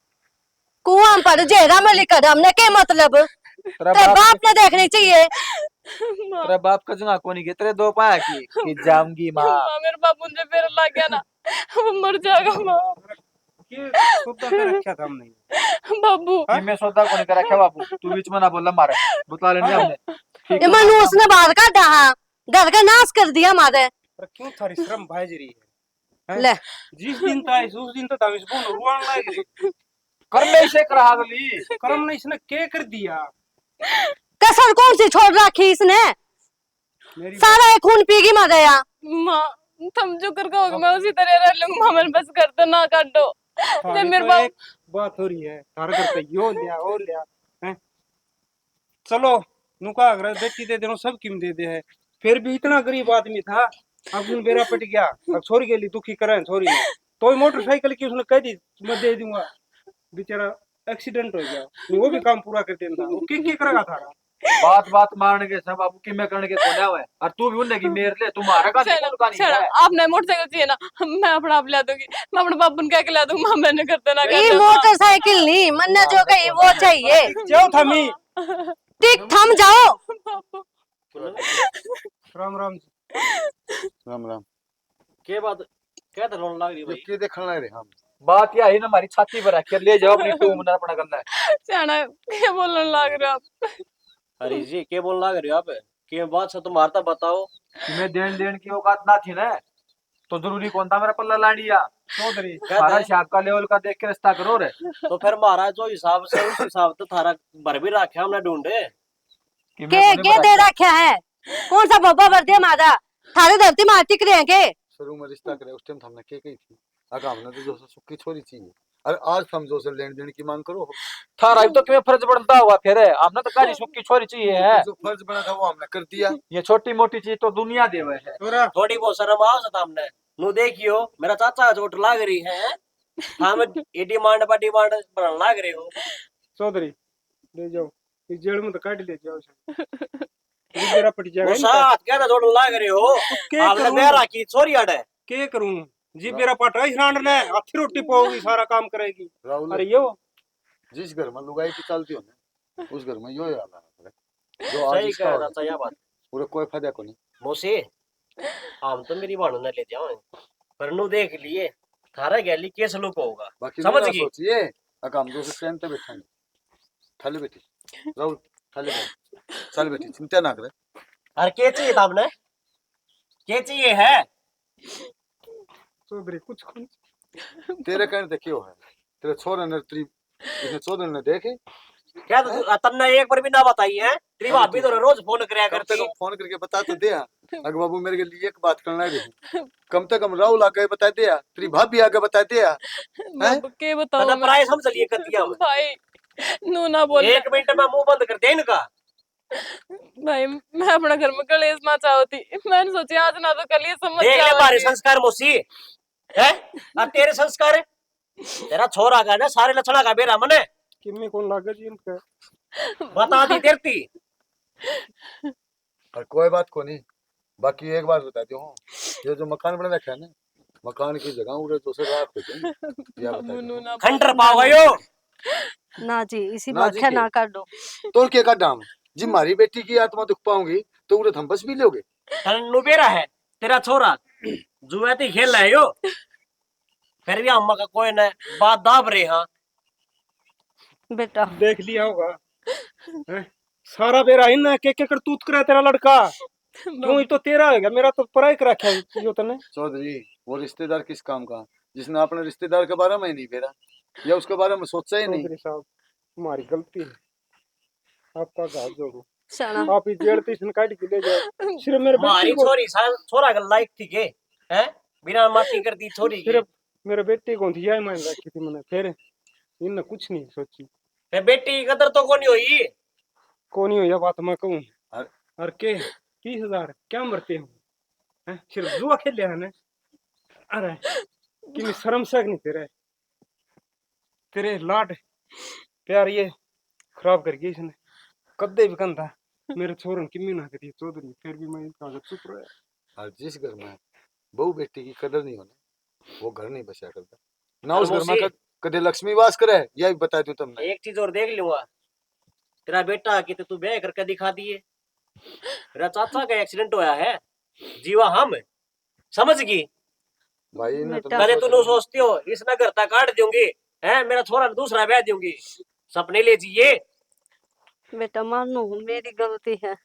कुआं पर जेरा में लिखा हमने क्या मतलब तेरा तेरे बाप बाप ने देखनी चाहिए। माँ तेरा बाप का जगह कोनी के तेरे दो पाया की जाऊंगी माँ। माँ मेरे बाप मुझे फिर लग गया ना वो मर जाएगा माँ। ये सौदा कर रखा था हमने। बाबू ये मैं सौदा कोनी करा क्या बाबू तू बीच में ना बोल मारे बता लेने हमने ठीक ये है मनु उसने बाहर का डहा घर का नाश कर दिया हमारे। पर क्यों थारी श्रम भाजरी है ले जिस दिन ताई उस दिन तो ताई इसको रुआन लाग कर ले इसे करा अगली करम ने इसने क्या कर दिया। कसर कौन सी छोड़ रखी इसने मेरी सारा ये खून पीगी मर गया। माँ तुम जो कर कहोगे मैं उसी तरह रह लूंगी माँ मेरे बस कर दो ना काटो। थारी जब मेरे तो बाप एक बात हो रही है थारे घर पे यो लिया और लिया हैं चलो नुका अगर बेटी दे देनो सब किम दे दे है फिर भी इतना गरीब आदमी था अब उन बेरा पट गया अब छोरी के लिए दुखी करे छोरी ने तो मोटरसाइकिल की उसने कह दी मैं दे दूंगा बेचारा एक्सीडेंट हो गया वो भी काम पूरा कर देता वो क्या करेगा थारा। बात बात मारने के सब बाबू की मैं करने के कोने हुए और तू भी उन्हें की मेर ले तुम्हारा का चलो का नहीं चलो है आपने मोटरसाइकिल चाहिए ना मैं अपना आप ला दूंगी मैं अपने बाप उनका के ला दूंगी माँ मैंने कर देना ये मोटरसाइकिल नहीं मन्ना जो गई वो चाहिए। जाओ थमी टिक थम जाओ। राम राम जी राम राम के बात क्या तो रोन लग रही भाई के देखने लग रहे हम बात यह है ना हमारी छाती पर रख के ले जाओ अपनी टू मिनट अपना करना है जाना क्या बोलने लग रहे हो आप। अरे जी के बोल लग रहे हो आप के बात से तुम वार्ता बताओ कि मैं देन देन की औकात ना थी ना तो जरूरी कौन था मेरा पल्ला ला लिया चौधरी सारा शाप का लेवल का देख के रिश्ता करो रे तो फिर महाराज जो हिसाब से उस हिसाब तो थारा भर भी रखे हमने ढूंढे कि के मैं के दे रखा है कौन सा बब्बा भर दिया मादा थारे धरती में टिक रहे हैं के शुरू में रिश्ता करे उस टाइम हमने के कही थी अगर हमने तो जो सुखी छोरी चाहिए अरे आज समझो से लेन देन की मांग करो थारा भी तो क्यों फर्ज बनता हुआ फिर हमने तो काली सुख की छोरी चाहिए है जो फर्ज बना था वो हमने कर दिया। ये छोटी मोटी चीज तो दुनिया देवे है तोरा थोड़ी बहुत शर्म आओ सता हमने नु देखियो मेरा चाचा चोट लाग रही है हम ये डिमांड पर डिमांड बनाने लाग रहे हो चौधरी ले जाओ इस जेल में तो काट ले जाओ ये मेरा पट वो जाएगा साथ क्या ना चोट लाग रहे हो क्या आपने करूं बेरा की छोरी अड़े क्या करूं जी मेरा पाटा हिरान ने हाथी रोटी पाओगी सारा काम करेगी। राहुल अरे यो जिस घर में लुगाई की चलती हो ना उस घर में यो ही हाल है जो आज सही इसका कह हो रहा गया, था यह बात। पूरे कोई फायदा को नहीं। मोसे हम तो मेरी बाणू न ले जाओ पर नु देख लिए थारा गैली केस लुक होगा बाकी समझ मेरा गई। सोचिए अगर हम दोस्त ट्रेन पे बैठेंगे थाली बेटी राहुल थाली बेटी चल बेटी चिंता ना करे। अरे के चाहिए था हमने के चाहिए है चौधरी कुछ कुछ तेरे कहने से क्यों है तेरे छोरे ने तेरी इसने चौधरी ने देखे क्या तन्ने एक बार भी ना बताई है तेरी भाभी तो रोज फोन करया कम से करती। कम फोन करके बता तो दिया अगर बाबू मेरे के लिए एक बात करना है कम से कम राहुल आके बता दिया तेरी भाभी आके बता दिया हैं बाबू के बताऊं तन्ने मैं? प्राय समझ लिए करतिया में भाई नू ना बोल एक मिनट में मुंह बंद कर दे इनका। भाई मैं अपना घर में कलेश ना चाहती मैंने सोची आज ना तो कल ये समझ देख ले जाओगे। हमारे संस्कार मोसी है अब तेरे संस्कार है? तेरा छोरा का ना सारे लक्षणा का बेरा मने किमी कौन लागे जी इनका। बता दी तेरती। और कोई बात को नहीं बाकी एक बात बताती हूँ ये जो मकान बना रखा है ना मकान की जगह उड़े तो से रात हो जाएगी या बाबू बता नू ना खंडर पाओ गयो ना जी इसी ना बात जी है के। ना कर दो। तो क्या का दाम जी मारी बेटी की आत्मा दुख पाऊंगी तो उड़े हम बस भी लोगे तन्नु बेरा है तेरा छोरा जुएती खेल रहे हो फिर भी अम्मा का कोई न बात दाब रहे हाँ। बेटा देख लिया होगा हैं? सारा बेरा इन के करतूत करे तेरा लड़का क्यों ही तो तेरा है मेरा तो पराई कर रखा है यो तने। चौधरी वो रिश्तेदार किस काम का जिसने अपने रिश्तेदार के बारे में ही नहीं फेरा या उसके बारे में सोचा ही नहीं। चौधरी साहब हमारी गलती है आपका घात जोड़ो शाना आप ही जेड़ तीसन काट के ले जाओ सिर्फ मेरे हमारी बेटी को छोरी छोरा का लायक थी के हैं बिना माटी कर दी छोरी की सिर्फ मेरे बेटे को दिया मान रखी थी मैंने फिर इनने कुछ नहीं सोची फिर बेटी की कदर तो कोनी हुई। कौन ही हो यह बात मैं कहूँ अरे और के 30,000 क्या मरते हो हैं? सिर्फ जुआ खेल लिया है ना। अरे कि शर्म से नहीं तेरे लाड प्यार ये खराब कर गई इसने कद्दे भी कंधा मेरे छोरन की मीना करी चौधरी फिर भी मैं इनका चुप रहा। और जिस घर में बहू बेटी की कदर नहीं होने वो घर नहीं बचा करता ना और उस घर में मोसी कदे लक्ष्मी वास करे यह भी बता दूं तुमने। एक चीज और देख लूंगा तेरा बेटा की तो तू ब्याह करके दिखा दिए तेरा चाचा का एक्सीडेंट होया है जीवा हम समझ गई। भाई ने बेटा। पहले तू सोचती हो इसने घर तक काट दूंगी है मेरा छोरा दूसरा ब्याह दूंगी सपने ले जिए। बेटा मानो मेरी गलती है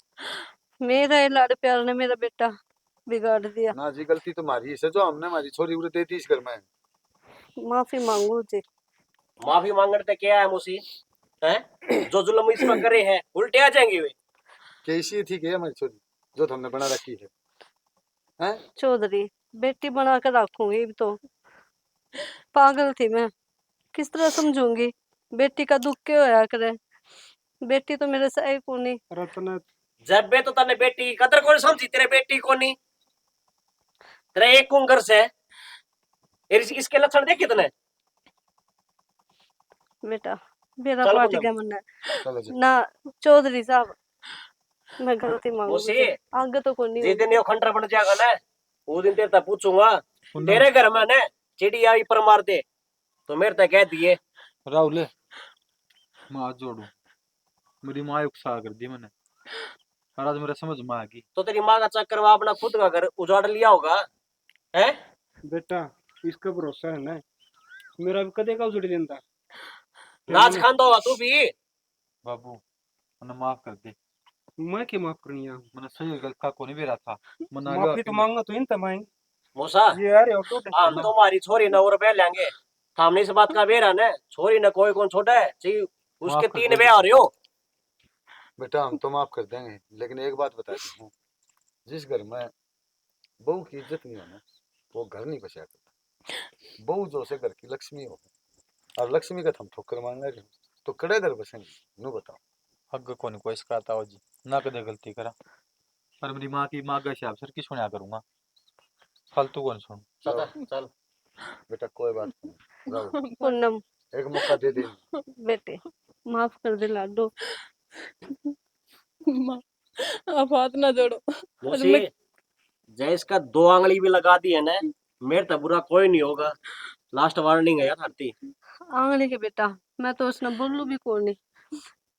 मेरा ये लाड़ प्यार ने मेरा बेटा बिगाड़ दिया। ना जी गलती तुम्हारी है जो हमने हमारी छोरी उड़े दे दी इस घर में। माफी मांगू जी। माफी मांगने तक क्या है मुसी है जो जुल्म इस पर करे हैं उल्टे आ जाएंगे वे। कैसी थी क्या हमारी छोरी जो तुमने बना रखी है हैं? चौधरी बेटी बना कर रखूंगी तो पागल थी मैं किस तरह समझूंगी बेटी का दुख क्यों होया करे बेटी तो मेरे से को नहीं। रत्न जब बे तो तने बेटी की कदर कौन समझी तेरे बेटी को नहीं तेरा एक कुंगर से इसके लक्षण देखे तने। बेटा मेरा चल पार्टी पूनम। का मन है चलो जी ना चौधरी साहब मैं गलती मांगू मुसी जी। आगे तो कोई जिस नहीं दिन ये खंडर बन जाएगा ना वो दिन तेरे तक पूछूंगा तेरे घर में ना चिड़िया आई पर मार दे तो मेरे तक कह दिए। राहुल मैं हाथ जोड़ू मेरी माँ उकसा कर दी मैंने और आज मेरा समझ में आ गई। तो तेरी माँ का चक्कर में अपना खुद का घर उजाड़ लिया होगा है। बेटा इसका भरोसा है ना मेरा भी कदे का उजड़ देता नाच खान होगा तू भी। बाबू मैंने माफ कर दी मैं क्या माफ करनी है मैंने सही गलत का को नहीं बेरा था मैंने आगे माफी तो मांगना तो इन तमाई मूसा ये यार और तो हम तो हमारी छोरी न और ब्याह लेंगे सामने से बात का बेरा न छोरी न कोई कौन छोटा है चाहिए उसके माफ कर 3 देंगे। ब्याह हो रहे हो। बेटा हम तो माफ कर देंगे लेकिन एक बात बताती हूँ जिस घर में बहू की इज्जत नहीं होना वो घर नहीं बचा करता। बहू जो से घर की लक्ष्मी हो और लक्ष्मी का हम ठोकर मांगा रहे तो कड़े घर बसेंगे नु बताओ। अग को नहीं कोई शिकायत आओ जी ना कदे गलती करा पर मेरी माँ की माँ का हिसाब सर की सुना करूंगा फालतू कौन सुन। चल चल बेटा कोई बात नहीं राहुल पूनम एक मौका दे दे। बेटे माफ कर दे लाडो। माँ आप हाथ ना जोड़ो मुसी जय इसका 2 आंगली भी लगा दी है ना मेरे तो बुरा कोई नहीं होगा, लास्ट वार्निंग है यार थाती। आंगने के बेटा, मैं तो उसने बोलू भी कौन नहीं।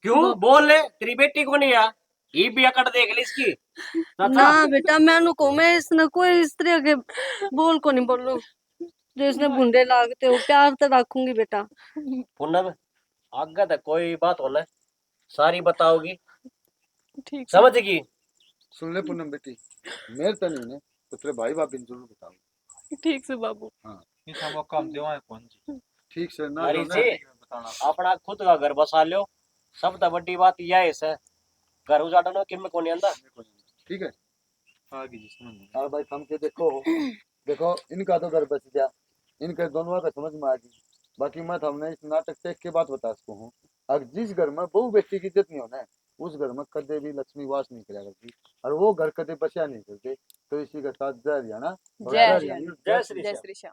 क्यों बोल ले, तेरी बेटी को नहीं आ, ये भी अकड़ देख ली इसकी ना चाचा। बेटा, मैं इसने कोई इस तरह के बोल को नहीं बोलू जो इसने भुंडे लागते हो। प्यार तो रखूंगी बेटा। पूनम आगे तो कोई बात होना सारी बताओगी, ठीक से समझगी। सुन ले पूनम बेटी, मेरे तो नहीं ने तो तेरे भाई भाभी ने जरूर बताऊंगा। ठीक से बाबू। हाँ इस हम काम देवा है कौन जी ठीक से ना अरे जो जी, ना बताना अपना खुद का घर बसा लो, सब तो बड़ी बात यह है, घर उजाड़ना किम में कौन आंदा। ठीक है। आगे जी समझ में हाँ भाई थम के देखो, देखो इनका तो घर बच गया, इनके दोनों का समझ में आ गई। बाकी मैं हमने इस नाटक से एक के बात बता सकता हूँ, अगर जिस घर में बहु बेटी की इज्जत नहीं होना है उस घर में कदे भी लक्ष्मी वास नहीं करा करती, और वो घर कदे बचा नहीं करते। तो इसी के साथ जय हरियाणा और जय जय हरियाणा। हरियाणा, जय श्री जय श्याम। श्री श्याम।